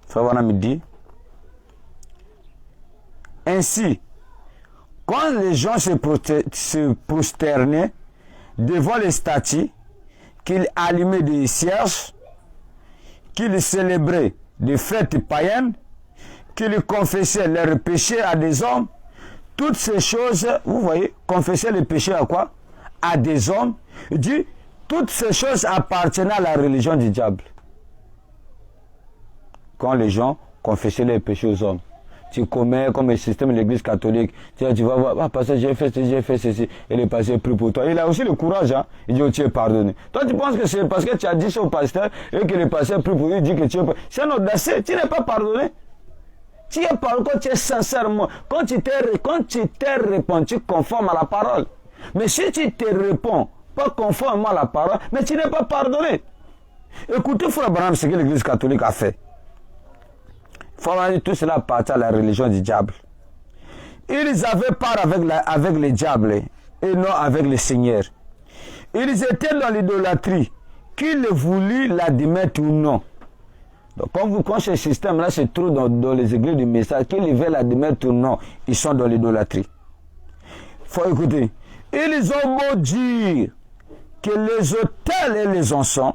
Frère Branham dit, ainsi, quand les gens se prosternaient devant les statues, qu'ils allumaient des cierges, qu'ils célébraient des fêtes païennes, qu'ils confessaient leurs péchés à des hommes, toutes ces choses, vous voyez, confesser les péchés à quoi? À des hommes. Il dit, toutes ces choses appartenaient à la religion du diable. Quand les gens confessaient les péchés aux hommes. Tu commets comme le système de l'église catholique. Tu vas voir, pasteur, j'ai fait ceci, et le pasteur prie pour toi. Il a aussi le courage, hein. Il dit, oh, tu es pardonné. Toi, tu penses que c'est parce que tu as dit ça au pasteur, et que le pasteur prie pour lui, il dit que tu es pardonné. C'est un audacieux, tu n'es pas pardonné. Tu es pardonné quand tu es sincèrement, quand tu t'es répondu conforme à la parole. Mais si tu te réponds pas conformément à la parole, mais tu n'es pas pardonné. Écoutez, frère Branham, ce que l'église catholique a fait. Tout cela appartient à la religion du diable. Ils avaient part avec les diables et non avec le Seigneur. Ils étaient dans l'idolâtrie, qu'ils voulaient l'admettre ou non. Donc quand ce système-là se trouve dans les églises du message, qu'ils veulent l'admettre ou non, ils sont dans l'idolâtrie. Il faut écouter. Ils ont beau dire que les autels et les encens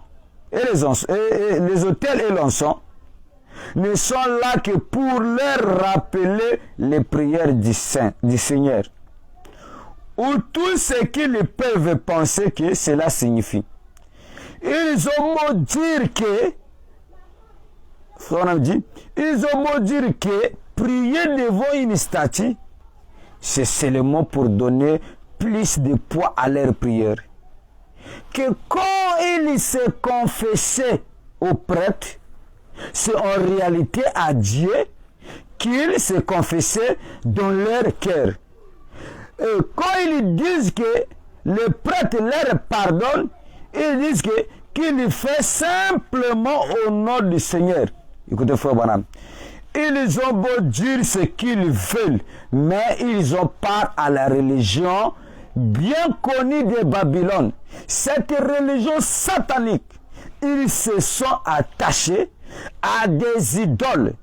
et les autels et l'encens ne sont là que pour leur rappeler les prières du Seigneur. Ou tout ce qu'ils peuvent penser que cela signifie. Ils ont beau dire que, prier devant une statue, c'est seulement pour donner plus de poids à leur prière. Que quand ils se confessaient au prêtre, c'est en réalité à Dieu qu'ils se confessaient dans leur cœur. Et quand ils disent que le prêtre leur pardonne, ils disent qu'il fait simplement au nom du Seigneur. Écoutez, frère Branham. Ils ont beau dire ce qu'ils veulent, mais ils ont part à la religion bien connue de Babylone. Cette religion satanique, ils se sont attachés à des idoles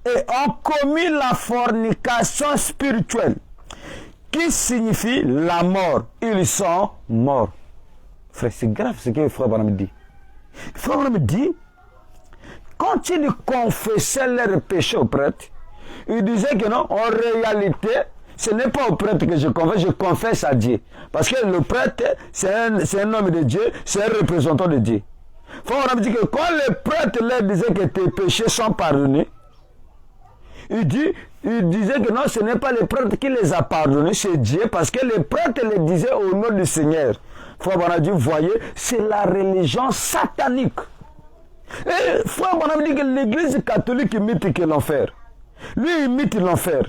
et ont commis la fornication spirituelle, qui signifie la mort. Ils sont morts. Frère, c'est grave ce que le frère Branham dit. Le frère Branham dit, quand ils confessaient leurs péchés au prêtre, ils disaient que non, en réalité, ce n'est pas au prêtre que je confesse à Dieu. Parce que le prêtre, c'est un homme de Dieu, c'est un représentant de Dieu. Le frère Branham dit que quand le prêtre leur disait que tes péchés sont pardonnés, il disait que non, ce n'est pas le prêtre qui les a pardonnés, c'est Dieu, parce que le prêtre les disait au nom du Seigneur. Frère Branham dit, vous voyez, c'est la religion satanique. Et Frère Branham dit que l'église catholique imite que l'enfer. Lui imite l'enfer.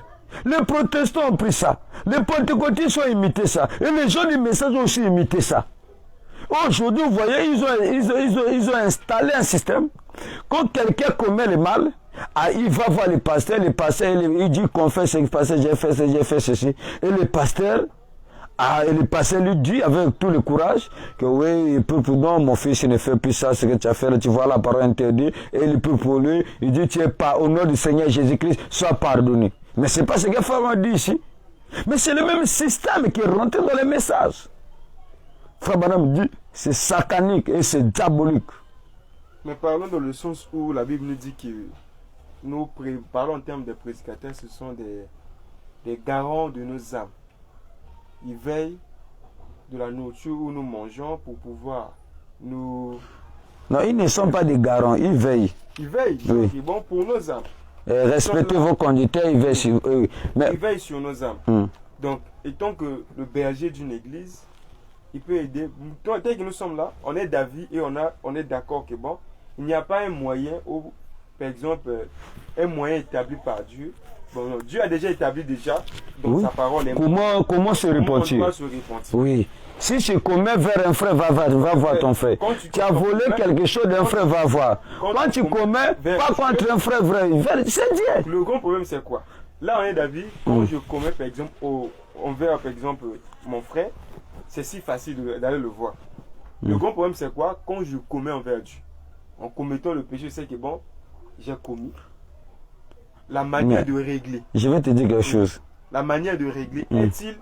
Les protestants ont pris ça. Les pentecôtistes ont imité ça. Et les gens du message ont aussi imité ça. Aujourd'hui, vous voyez, ils ont installé un système. Quand quelqu'un commet le mal, il va voir le pasteur il dit confesse, pasteur, j'ai fait ceci. Et le pasteur lui dit avec tout le courage que oui, non, mon fils, il ne fait plus ça, ce que tu as fait, tu vois la parole interdite. Et il peut pour lui, il dit, tu es pas au nom du Seigneur Jésus-Christ, sois pardonné. Mais c'est pas ce que Frère dit ici. Mais c'est le même système qui est rentré dans les messages. Frère Branham dit, c'est satanique et c'est diabolique. Mais parlons dans le sens où la Bible nous dit que nous parlons en termes de prédicateurs, ce sont des garants de nos âmes. Ils veillent de la nourriture où nous mangeons pour pouvoir nous... Non, ils ne sont pas des garants, ils veillent. Ils veillent, oui. C'est bon pour nos âmes. Respectez vos conducteurs, ils veillent sur eux. Mais... Ils veillent sur nos âmes. Donc, étant que le berger d'une église, il peut aider. Dès que nous sommes là, on est d'avis et on est d'accord que bon, il n'y a pas un moyen, par exemple, un moyen établi par Dieu. Bon, non, Dieu a déjà établi donc oui. Sa parole est comment se repentir? Oui. Si tu commets vers un frère, va voir ton frère. Tu as volé quelque chose d'un frère, va voir. Quand tu commets, pas contre un frère vrai, c'est Dieu. Le grand problème, c'est quoi? Là, on est d'avis, quand je commets, par exemple, envers, par exemple, mon frère, c'est si facile d'aller le voir. Le grand problème, c'est quoi? Quand je commets envers Dieu, en commettant le péché, c'est que bon, j'ai commis. La manière de régler. Je vais te dire quelque chose. La manière de régler est-il,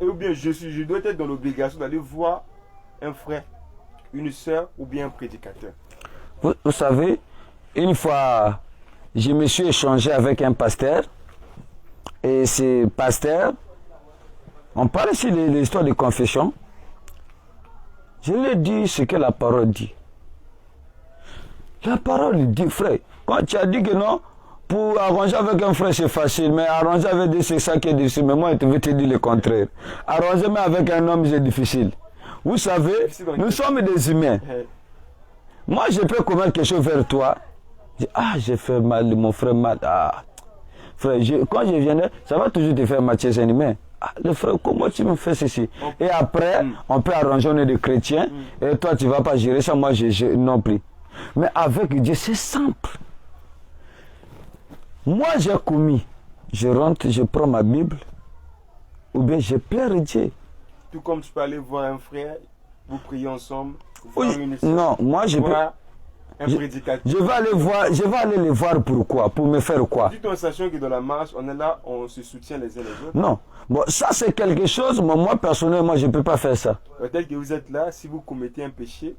ou bien je dois être dans l'obligation d'aller voir un frère, une soeur ou bien un prédicateur. Vous savez, une fois, je me suis échangé avec un pasteur. Et ce pasteur, on parle ici de l'histoire de confession. Je lui ai dit ce que la parole dit. La parole dit, frère, quand tu as dit que non, pour arranger avec un frère c'est facile, mais arranger avec des c'est ça qui est difficile. Mais moi je vais te dire le contraire. Arranger avec un homme c'est difficile. Vous savez, nous sommes des humains. Moi je peux commettre quelque chose vers toi. Je dis, j'ai fait mal, mon frère mal. Frère, quand je viens, ça va toujours te faire mal, tu es un humain. Le frère, comment tu me fais ceci? Et après, on peut arranger, on est des chrétiens, et toi tu ne vas pas gérer ça, moi je non plus. Mais avec Dieu, c'est simple. Moi, j'ai commis. Je rentre, je prends ma Bible, ou bien je pleure Dieu. Tout comme tu peux aller voir un frère, vous priez ensemble. Oui, non, moi je peux. Un prédicateur. Je vais aller les voir pourquoi? Pour me faire quoi? Dis-toi en sachant que dans la marche, on est là, on se soutient les uns les autres. Non. Bon, ça c'est quelque chose, mais moi personnellement, je ne peux pas faire ça. Peut-être que vous êtes là, si vous commettez un péché,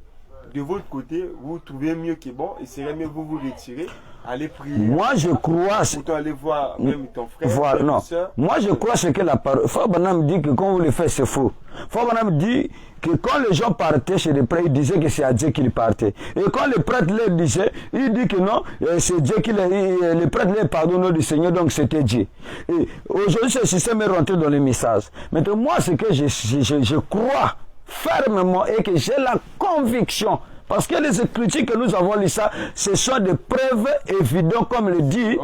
de votre côté, vous trouvez mieux que bon, il serait mieux vous retirer, aller prier. Moi, je crois. Pourtant, aller voir même ton frère, Voilà, non. soeur. Moi, je crois ce que la parole. Fabanam dit que quand vous le faites, c'est faux. Fabanam dit que quand les gens partaient chez les prêtres, ils disaient que c'est à Dieu qu'ils partaient. Et quand le prêtre leur disait, il dit que non, c'est Dieu qui le prêtre leur pardonne au nom du Seigneur, donc c'était Dieu. Et aujourd'hui, ce système est rentré dans les messages. Maintenant, moi, ce que je crois fermement et que j'ai la conviction, parce que les écritures que nous avons lues, ça, ce sont des preuves évidentes, comme le dit,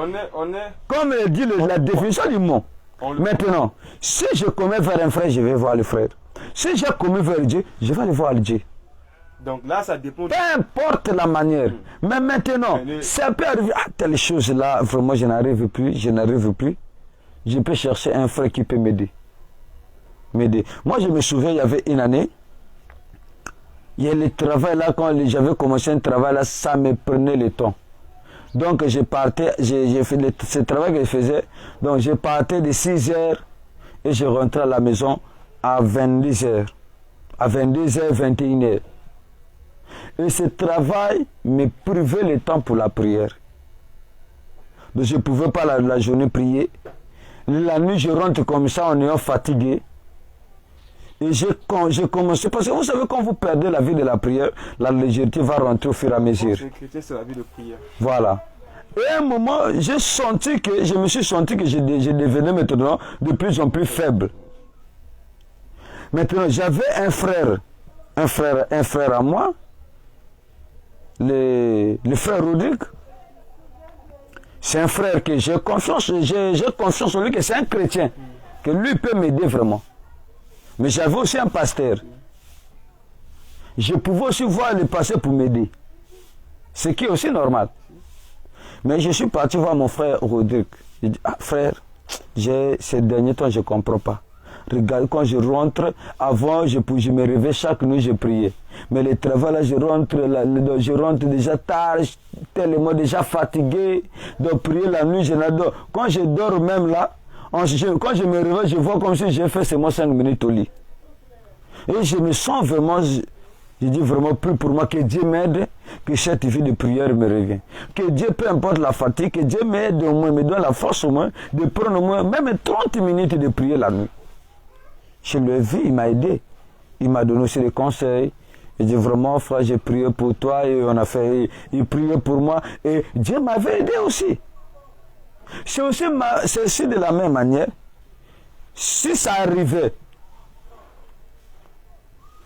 comme le dit la définition du mot. Maintenant, si je commets vers un frère, je vais voir le frère. Si j'ai commis vers Dieu, je vais aller voir Dieu. Donc là, ça dépend. Peu importe la manière. Mais maintenant, ça peut arriver à telle chose là, vraiment, je n'arrive plus. Je peux chercher un frère qui peut m'aider. Moi, je me souviens, il y avait une année, il y a le travail là, quand j'avais commencé un travail là, ça me prenait le temps. Donc, je partais, j'ai fait ce travail que je faisais, donc je partais de 6 heures et je rentrais à la maison à 22 heures. À 22h, 21h. Et ce travail me privait le temps pour la prière. Donc, je ne pouvais pas la journée prier. La nuit, je rentre comme ça en ayant fatigué. Et j'ai commencé, parce que vous savez, quand vous perdez la vie de la prière, la légèreté va rentrer au fur et à mesure. C'est la vie de prière. Voilà. Et à un moment, je me suis senti que je devenais maintenant de plus en plus faible. Maintenant, j'avais un frère à moi, le frère Rodrigue. C'est un frère que j'ai confiance en lui, que c'est un chrétien, que lui peut m'aider vraiment. Mais j'avais aussi un pasteur. Je pouvais aussi voir le pasteur pour m'aider. Ce qui est aussi normal. Mais je suis parti voir mon frère Rodrigue. Je dis, frère, ces derniers temps, je ne comprends pas. Regarde, quand je rentre, avant, je me réveillais chaque nuit, je priais. Mais le travail, là, je rentre déjà tard, tellement déjà fatigué. Donc, prier la nuit, je n'adore. Quand je dors même là, quand je me réveille, je vois comme si j'ai fait seulement 5 minutes au lit. Et je me sens vraiment, je dis vraiment, plus pour moi, que Dieu m'aide, que cette vie de prière me revient. Que Dieu, peu importe la fatigue, que Dieu m'aide au moins, me donne la force au moins, de prendre au moins, même 30 minutes de prier la nuit. Je l'ai vu, il m'a aidé. Il m'a donné aussi des conseils. Il dit vraiment, frère, j'ai prié pour toi et il priait pour moi. Et Dieu m'avait aidé aussi. C'est aussi de la même manière. Si ça arrivait,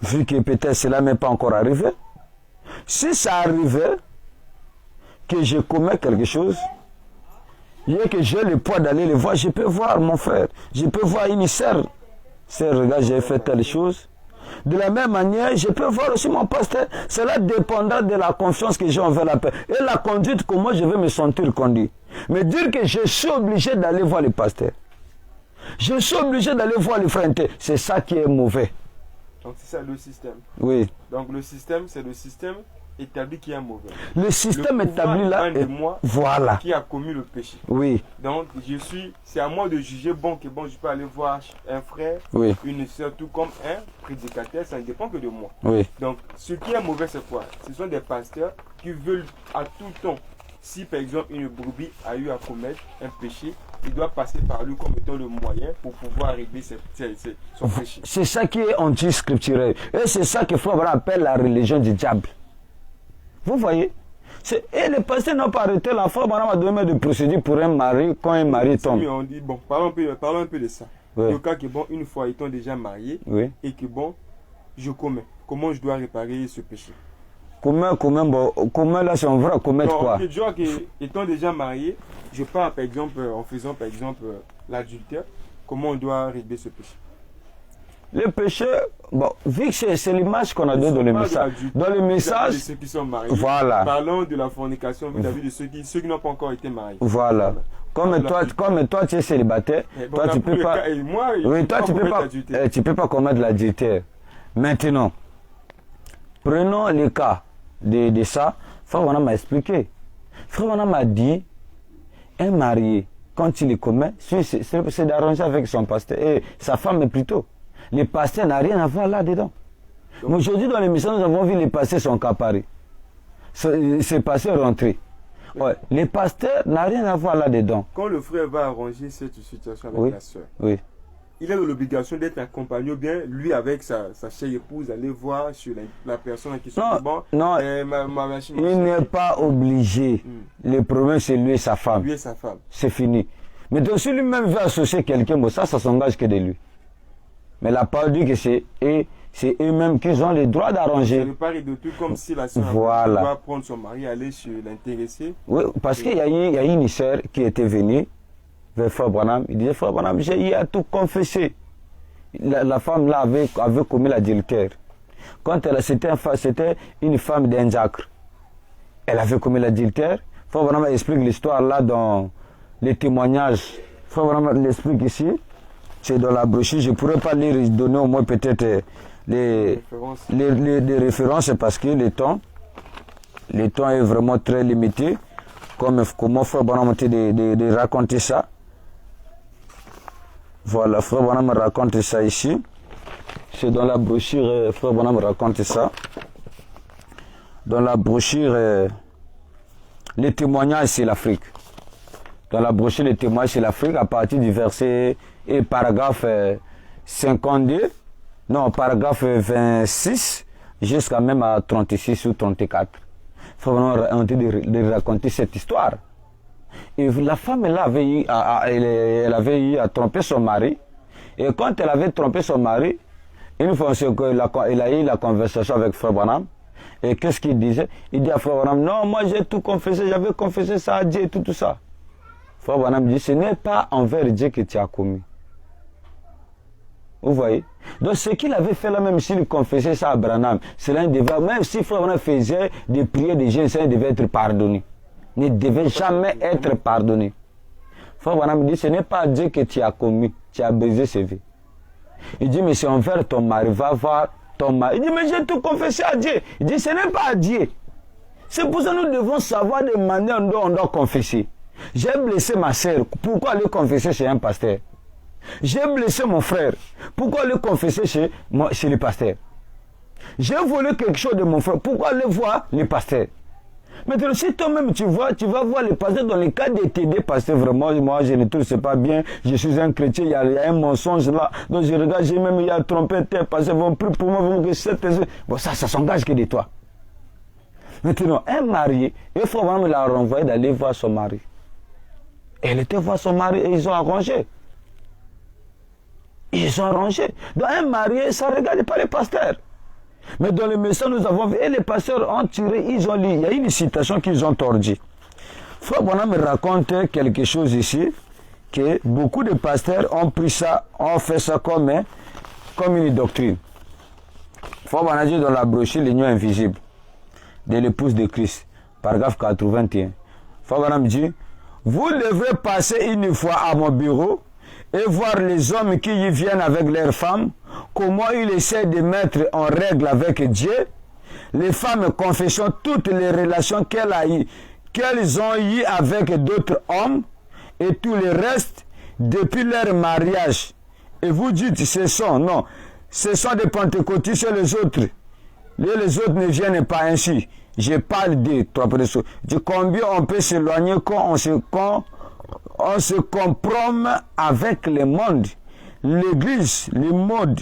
vu que peut-être cela n'est pas encore arrivé, si ça arrivait que je commets quelque chose, et que j'ai le poids d'aller le voir, je peux voir mon frère, je peux voir une sœur. C'est regarde, j'ai fait telle chose. De la même manière, je peux voir aussi mon pasteur. Cela dépendra de la confiance que j'ai envers la paix. Et la conduite, comment je vais me sentir conduit. Mais dire que je suis obligé d'aller voir le pasteur. Je suis obligé d'aller voir le frère. C'est ça qui est mauvais. Donc c'est ça le système. Oui. Donc le système, c'est le système établi qui est mauvais. Le système établi là est moi voilà. Qui a commis le péché. Oui. Donc c'est à moi de juger je peux aller voir un frère, oui. Une soeur, tout comme un prédicateur, ça ne dépend que de moi. Oui. Donc ce qui est mauvais, c'est quoi? Ce sont des pasteurs qui veulent à tout temps, si par exemple une brebis a eu à commettre un péché, il doit passer par lui comme étant le moyen pour pouvoir régler son péché. C'est ça qui est anti-scripturel. Et c'est ça que Frère appelle la religion du diable. Vous voyez? Et les pasteurs n'ont pas arrêté l'enfant. Madame a donné des procédures pour un mari quand un mari tombe. Oui, on dit, bon, parlons un peu de ça. Oui. Le cas que, bon, une fois étant déjà marié, oui. Et que, bon, je commets. Comment je dois réparer ce péché? Comment là, c'est on va commettre quoi? Je vois que, étant déjà marié, je pars, par exemple, en faisant, par exemple, l'adultère. Comment on doit régler ce péché? Le péché, bon, vu que c'est l'image qu'on a donnée dans le message. Dans le message, de ceux qui sont mariés. Voilà. Parlons de la fornication vis-à-vis de ceux qui n'ont pas encore été mariés. Voilà. Comme toi, tu es célibataire, toi, tu peux pas. Oui, toi, tu peux pas commettre l'adultère. Maintenant, prenons le cas de ça. Frère Wana m'a expliqué. Frère Wana m'a dit, un marié, quand il le commet, c'est d'arranger avec son pasteur et sa femme plutôt. Le pasteur n'a rien à voir là-dedans. Donc, Mais aujourd'hui, dans l'émission, nous avons vu les pasteurs sont caparés. Ces pasteurs rentrés. Ouais. Les pasteurs n'ont rien à voir là-dedans. quand le frère va arranger cette situation avec Oui. la soeur, Oui. il a l'obligation d'être accompagné ou bien lui avec sa chère épouse aller voir sur la personne qui se Non, dit bon, non, il n'est pas obligé. Le problème, c'est lui et sa femme. lui et sa femme. C'est fini. Mais donc, si lui-même veut associer quelqu'un, bon, ça s'engage que de lui. Mais la parole dit que c'est eux-mêmes qui ont le droit Ça d'arranger. ne paraît de tout comme si la soeur Voilà. doit prendre son mari, aller sur l'intéressé. Oui, parce qu'il y a une sœur qui était venue vers Frère Branham. Il disait, Frère Branham, il a tout confessé. La femme là avait commis l'adultère. Quand c'était une femme d'un diacre. Elle avait commis l'adultère. Frère Branham explique l'histoire là dans les témoignages. Frère Branham l'explique ici. C'est dans la brochure. Je ne pourrais pas lire, donner au moins peut-être les références parce que le temps est vraiment très limité. Comment Frère Branham a de raconter ça. Voilà, Frère Branham raconte ça ici. C'est dans la brochure, Frère Branham raconte ça. Dans la brochure, les témoignages sur l'Afrique. Dans la brochure, les témoignages sur l'Afrique, à partir du verset et paragraphe 52, non, paragraphe 26, jusqu'à même à 36 ou 34. Frère Branham a envie de raconter cette histoire. Et la femme, elle avait eu à tromper son mari. Et quand elle avait trompé son mari, une fois qu'elle a eu la conversation avec Frère Branham, et qu'est-ce qu'il disait? Il dit à Frère Branham, non, moi j'ai tout confessé, j'avais confessé ça à Dieu et tout ça. Frère Branham dit, ce n'est pas envers Dieu que tu as commis. Vous voyez? Donc ce qu'il avait fait là, même s'il confessait ça à Branham, cela devait, même si Frère Branham faisait des prières de jeûne, ça devait être pardonné. Ne devait jamais être pardonné. Frère Branham dit, ce n'est pas Dieu que tu as commis, tu as brisé ses vies. Il dit, mais c'est envers ton mari, va voir ton mari. Il dit, mais j'ai tout confessé à Dieu. Il dit, ce n'est pas à Dieu. C'est pour ça que nous devons savoir de manière dont on doit confesser. J'ai blessé ma sœur, pourquoi aller confesser chez un pasteur? J'ai blessé mon frère, pourquoi aller confesser chez le pasteur? J'ai volé quelque chose de mon frère, pourquoi aller voir le pasteur? Maintenant, si toi-même tu vas voir les pasteurs dans le cas de t'aider, pasteur, vraiment, moi je ne trouve c'est pas bien, je suis un chrétien, il y a un mensonge là, donc je regarde, j'ai même, il y a trompé tes pasteurs, vont plus pour moi, vont que cette... Bon, ça s'engage que de toi. Maintenant, un marié, il faut vraiment la renvoyer d'aller voir son mari. Elle était voir son mari et ils ont arrangé. Ils ont arrangé. Dans un marié, ça ne regarde pas les pasteurs. Mais dans le message, nous avons vu, et les pasteurs ont tiré, ils ont lu. Il y a une citation qu'ils ont tordue. Frère Branham me raconte quelque chose ici, que beaucoup de pasteurs ont pris ça, ont fait ça comme une doctrine. Frère Branham dit dans la brochure L'Union invisible de l'épouse de Christ, paragraphe 81. Frère Branham dit, vous devrez passer une fois à mon bureau et voir les hommes qui y viennent avec leurs femmes, comment ils essaient de mettre en règle avec Dieu, les femmes confessant toutes les relations qu'elles ont eues avec d'autres hommes et tout le reste depuis leur mariage. Et vous dites, ce sont des pentecôtistes et les autres. Les autres ne viennent pas ainsi. Je parle de trois personnes. De combien on peut s'éloigner quand on se compromet avec le monde, l'église, le monde.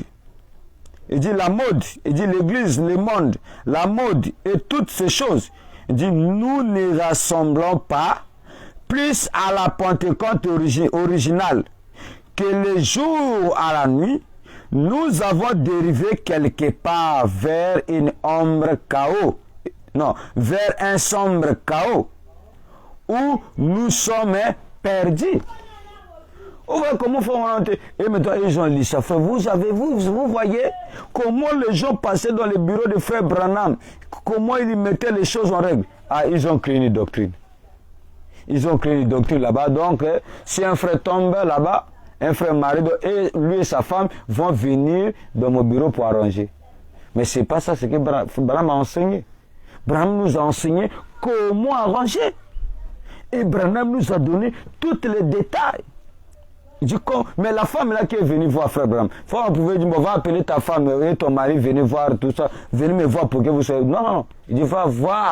Il dit la mode, il dit l'église, le monde, la mode et toutes ces choses. Il dit nous ne rassemblons pas plus à la Pentecôte originale que les jours à la nuit. Nous avons dérivé quelque part vers une ombre chaos. Non, vers un sombre chaos où nous sommes perdus. On voit comment faut monter. Et maintenant, ils ont lu ça. Vous voyez comment les gens passaient dans les bureaux de Frère Branham, comment ils mettaient les choses en règle. Ah, ils ont créé une doctrine. Ils ont créé une doctrine là-bas. Donc, si un frère tombe là-bas, un frère marié, et lui et sa femme vont venir dans mon bureau pour arranger. Mais c'est pas ça, c'est que Branham a enseigné. Branham nous a enseigné comment arranger. Et Branham nous a donné tous les détails. Il dit, mais la femme là qui est venue voir Frère Branham, on pouvait dire, bon, va appeler ta femme et ton mari, venez voir tout ça, venez me voir pour que vous soyez. Non, non, il dit, va voir,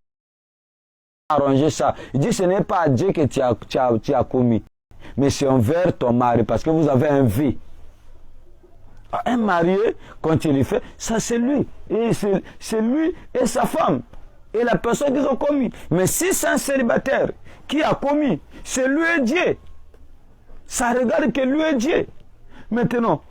arranger ça. Il dit, ce n'est pas à Dieu que tu as commis, mais c'est envers ton mari, parce que vous avez un vie. Un marié, quand il le fait, ça c'est lui. Et c'est lui et sa femme. Et la personne qu'ils ont commis. Mais si c'est un célibataire qui a commis, c'est lui et Dieu. Ça regarde que lui et Dieu. Maintenant,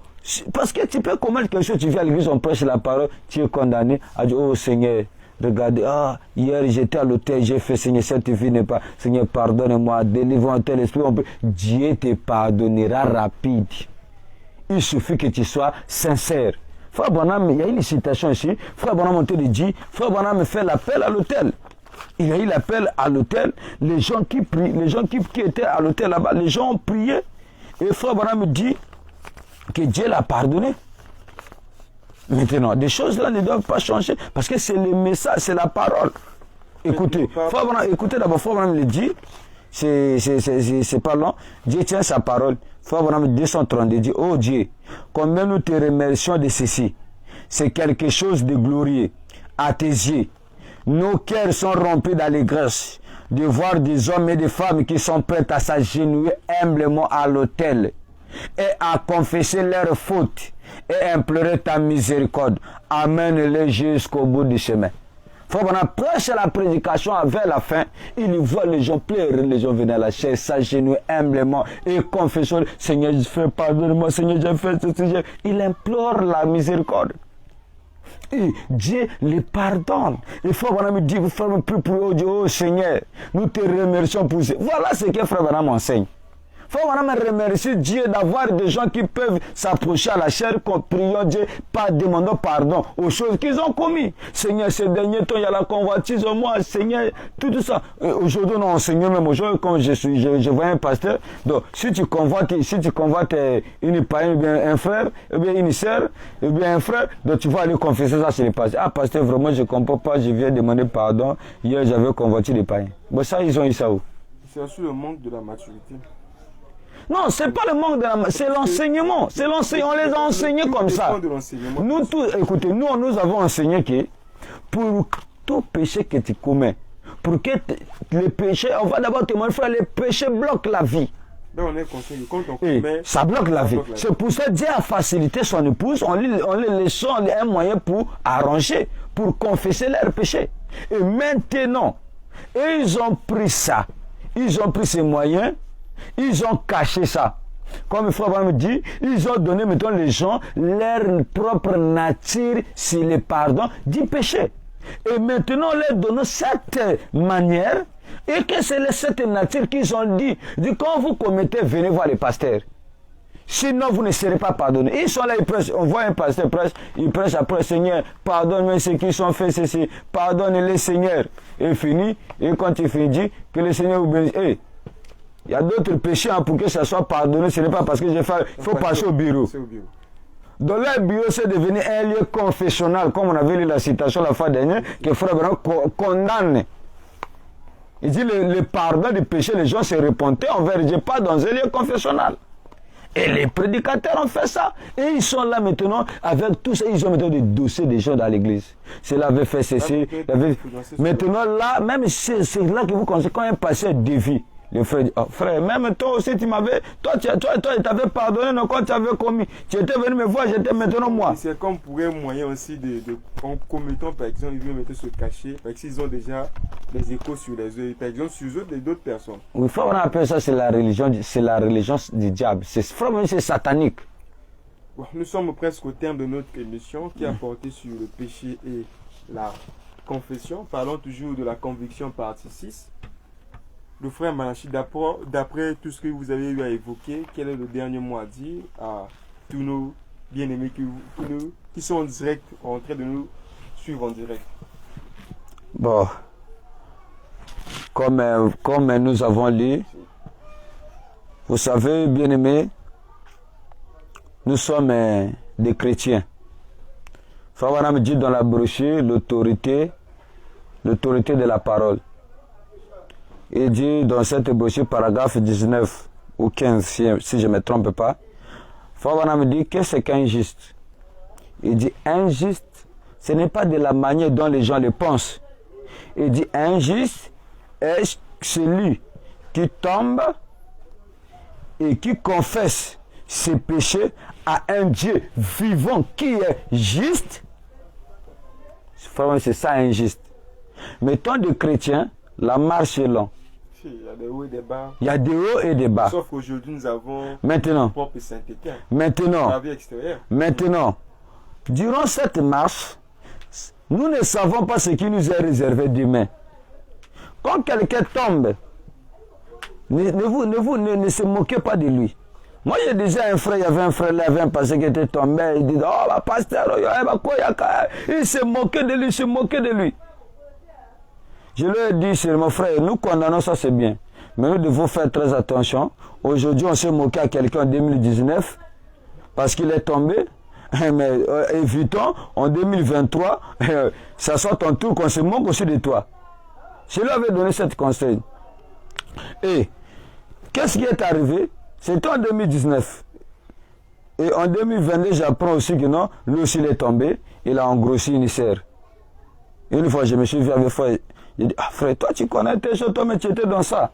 parce que tu peux commettre quelque chose, tu viens à l'église, on prêche la parole, tu es condamné à dire, oh Seigneur, regardez, hier j'étais à l'hôtel, j'ai fait, Seigneur, cette vie n'est pas, Seigneur, pardonne-moi, délivre un tel esprit, Dieu te pardonnera rapide. Il suffit que tu sois sincère. Frère Branham, il y a une citation ici. Frère Branham, on te le dit. Frère Branham fait l'appel à l'hôtel. Il y a eu l'appel à l'hôtel. Les gens qui prient, les gens qui étaient à l'hôtel là-bas, les gens ont prié. Et Frère Branham dit que Dieu l'a pardonné. Maintenant, des choses là ne doivent pas changer parce que c'est le message, c'est la parole. Écoutez, Frère Branham, écoutez d'abord, Frère Branham le dit. C'est pas long. Dieu tient sa parole. Frère Branham 232 dit, oh Dieu, combien nous te remercions de ceci. C'est quelque chose de glorieux à tes yeux. Nos cœurs sont remplis d'allégresse de voir des hommes et des femmes qui sont prêts à s'agenouiller humblement à l'autel et à confesser leurs fautes et implorer ta miséricorde. Amène-les jusqu'au bout du chemin. Frère Branham prêche la prédication vers la fin. Il voit les gens pleurer, les gens venir à la chaise, s'agenouiller humblement et confesser, Seigneur, pardonne-moi, Seigneur, j'ai fait ceci. Il implore la miséricorde. Et Dieu les pardonne. Et Frère Branham dit, Frère Branham prie pour Dieu, oh Seigneur, nous te remercions pour ça. Voilà ce que Frère Branham enseigne. Frère Branham remercie Dieu d'avoir des gens qui peuvent s'approcher à la chair, priant Dieu, pas demandant pardon aux choses qu'ils ont commis. Seigneur, ces derniers temps, il y a la convoitise, moi, Seigneur, tout ça. Aujourd'hui, on enseigne même aujourd'hui, quand je vois un pasteur. Donc, si tu convoites une païenne, bien un frère, ou bien une sœur, ou bien un frère, donc tu vas aller confesser ça chez les pasteurs. Ah, pasteur, vraiment, je ne comprends pas, je viens demander pardon. Hier, j'avais convoité des païens. Bon, ça, ils ont eu ça où? C'est aussi le manque de la maturité. Non, c'est pas le manque de la... C'est l'enseignement. C'est l'enseignement. On les a enseignés comme ça. Nous tous, écoutez, nous avons enseigné que pour tout péché que tu commets, pour que les péchés, on va d'abord te montrer, les péchés bloquent la vie. Donc on est conseillé. Quand on commet, ça bloque la vie. C'est pour ça que Dieu a facilité son épouse. On les laisse un moyen pour arranger, pour confesser leurs péchés. Et maintenant, ils ont pris ça. Ils ont pris ces moyens. Ils ont caché ça. Comme le frère me dit, ils ont donné, mettons, les gens leur propre nature sur le pardon du péché. Et maintenant, on leur donne cette manière, et que c'est cette nature qu'ils ont dit. Quand vous commettez, venez voir les pasteurs. Sinon, vous ne serez pas pardonné. Ils sont là, ils prêchent. On voit un pasteur prêche, il prêche après, Seigneur, pardonne-moi ceux qui sont fait ceci, pardonne-les, Seigneur. Et fini, et quand il finit, que le Seigneur vous bénisse. Il y a d'autres péchés pour que ça soit pardonné. Ce n'est pas parce que j'ai fait. Il faut passer au bureau. Dans leur bureau, c'est devenu un lieu confessionnal, comme on avait lu la citation la fois dernière, que Frère Branham condamne. Il dit le pardon du péché, les gens se repentaient envers Dieu, pas dans un lieu confessionnal. Et les prédicateurs ont fait ça. Et ils sont là maintenant, avec tout ça, ils ont maintenant des dossiers des gens dans l'église. Cela avait fait ceci. Maintenant, là, même c'est là que vous constatez quand un pasteur dévie. Le frère dit, oh, frère, même toi aussi, tu m'avais, toi, tu t'avais pardonné quand tu avais commis. Tu étais venu me voir, j'étais maintenant moi. C'est comme pour un moyen aussi en commettant, par exemple, ils veulent mettre se cacher, parce qu'ils ont déjà des échos sur les yeux, par exemple, sur eux d'autres personnes. Oui, frère, on appelle ça, c'est la religion du diable. C'est satanique. Bon, nous sommes presque au terme de notre émission qui a porté sur le péché et la confession. Parlons toujours de la conviction, partie 6. Le frère Malachi, d'après tout ce que vous avez eu à évoquer, quel est le dernier mot à dire à tous nos bien-aimés qui sont en direct, en train de nous suivre en direct? Bon, comme nous avons lu, vous savez, bien-aimés, nous sommes des chrétiens. Frère Branham dit dans la brochure l'autorité de la parole. Il dit dans cette brochure, paragraphe 19, ou 15, si je ne me trompe pas. Fabana me dit, qu'est-ce qu'injuste? Il dit, injuste, ce n'est pas de la manière dont les gens le pensent. Il dit, injuste est celui qui tombe et qui confesse ses péchés à un Dieu vivant qui est juste. C'est ça injuste. Mais tant de chrétiens, la marche est longue. Il y a des hauts et des bas. Il y a des hauts et des bas. Sauf qu'aujourd'hui, nous avons Maintenant, notre propre sainteté. maintenant, La vie extérieure. maintenant, durant cette marche, nous ne savons pas ce qui nous est réservé demain. Quand quelqu'un tombe, ne se moquez pas de lui. Moi, je disais à un frère, il y avait un frère là, il y avait un pasteur qui était tombé, il dit, oh, bah, pasteur, il se moquait de lui, il se moquait de lui. Je lui ai dit, c'est mon frère, nous condamnons ça, c'est bien. Mais nous devons faire très attention. Aujourd'hui, on s'est moqué à quelqu'un en 2019 parce qu'il est tombé. Mais évitons, en 2023, ça soit ton tour qu'on se moque aussi de toi. Je lui avais donné cette conseil. Et qu'est-ce qui est arrivé? C'était en 2019. Et en 2022, j'apprends aussi que non, lui aussi il est tombé. Il a engrossi une serre. Une fois, je me suis vu avec frère. Il dit, ah frère, toi tu connais tes choses, toi mais tu étais dans ça.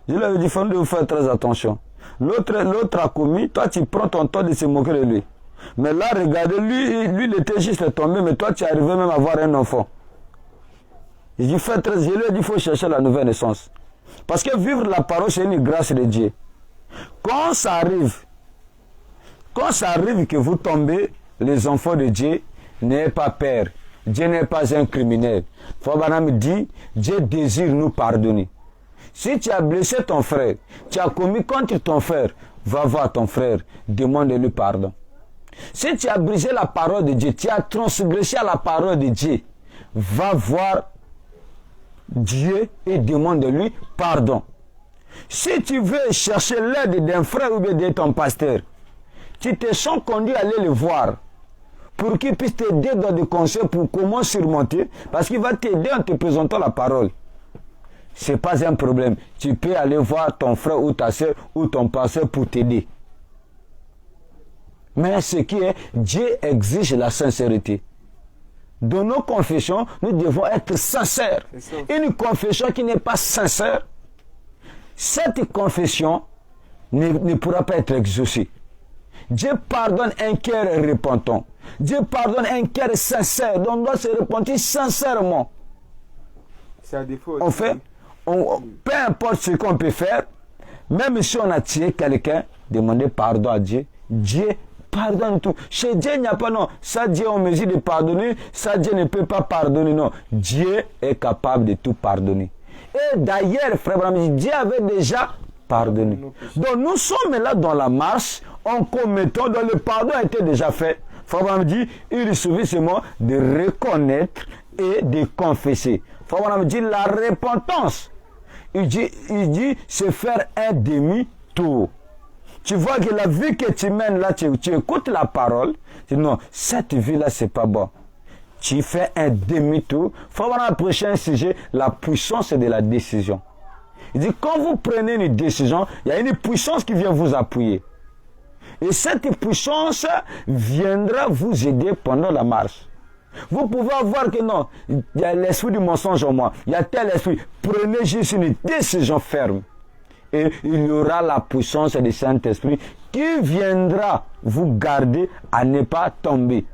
Je lui avais dit, il faut faire très attention. L'autre a commis, toi tu prends ton temps de se moquer de lui. Mais là, regardez, lui il était juste tombé, mais toi tu arrivais même à avoir un enfant. Je lui ai dit, il faut chercher la nouvelle naissance. Parce que vivre la parole, c'est une grâce de Dieu. Quand ça arrive que vous tombez, les enfants de Dieu, n'ayez pas peur. Dieu n'est pas un criminel. Fabanam dit, Dieu désire nous pardonner. Si tu as blessé ton frère, tu as commis contre ton frère, va voir ton frère, demande-lui pardon. Si tu as brisé la parole de Dieu, tu as transgressé la parole de Dieu, va voir Dieu et demande-lui pardon. Si tu veux chercher l'aide d'un frère ou bien de ton pasteur, tu te sens conduit à aller le voir pour qu'il puisse t'aider dans des conseils pour comment surmonter, parce qu'il va t'aider en te présentant la parole. Ce n'est pas un problème. Tu peux aller voir ton frère ou ta soeur ou ton pasteur pour t'aider. Mais ce qui est, Dieu exige la sincérité. Dans nos confessions, nous devons être sincères. Une confession qui n'est pas sincère, cette confession ne pourra pas être exaucée. Dieu pardonne un cœur repentant. Dieu pardonne un cœur sincère. Donc on doit se repentir sincèrement. C'est à défaut. En fait, peu importe ce qu'on peut faire, même si on a tué quelqu'un, demander pardon à Dieu. Dieu pardonne tout. Chez Dieu, il n'y a pas non. Ça, Dieu est en mesure de pardonner. Ça, Dieu ne peut pas pardonner. Non. Dieu est capable de tout pardonner. Et d'ailleurs, frère Bram, Dieu avait déjà pardonné. Donc nous sommes là dans la marche en commettant, dont le pardon a été déjà fait. Frère Bram dit, il suffit seulement de reconnaître et de confesser. Frère Bram dit, la repentance, il dit c'est faire un demi-tour. Tu vois que la vie que tu mènes là, tu écoutes la parole, tu dis non, cette vie-là, c'est pas bon. Tu fais un demi-tour. Il faut voir le prochain sujet, la puissance de la décision. Il dit, quand vous prenez une décision, il y a une puissance qui vient vous appuyer. Et cette puissance viendra vous aider pendant la marche. Vous pouvez voir que non, il y a l'esprit du mensonge en moi. Il y a tel esprit. Prenez juste une décision ferme. Et il y aura la puissance du Saint-Esprit qui viendra vous garder à ne pas tomber.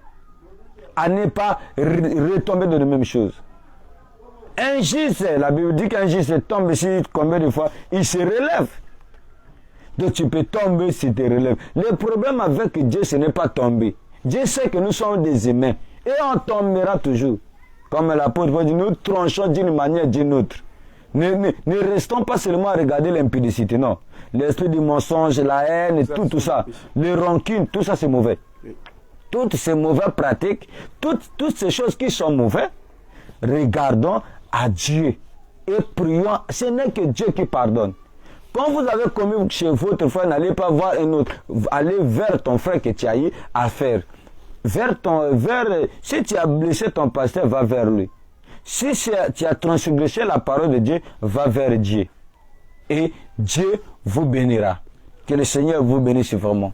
À ne pas retomber dans les mêmes choses. Un juste, la Bible dit qu'un juste tombe ici combien de fois, il se relève. Donc tu peux tomber si tu te relèves. Le problème avec Dieu, ce n'est pas tomber. Dieu sait que nous sommes des humains. Et on tombera toujours. Comme l'apôtre dit, nous tranchons d'une manière ou d'une autre. Ne restons pas seulement à regarder l'impudicité, non. L'esprit du mensonge, la haine, tout ça. Les rancunes, tout ça c'est mauvais. Toutes ces mauvaises pratiques, toutes ces choses qui sont mauvaises, regardons à Dieu et prions. Ce n'est que Dieu qui pardonne. Quand vous avez commis chez votre frère, n'allez pas voir un autre. Allez vers ton frère que tu as eu à faire. Si tu as blessé ton pasteur, va vers lui. Si tu as transgressé la parole de Dieu, va vers Dieu. Et Dieu vous bénira. Que le Seigneur vous bénisse vraiment.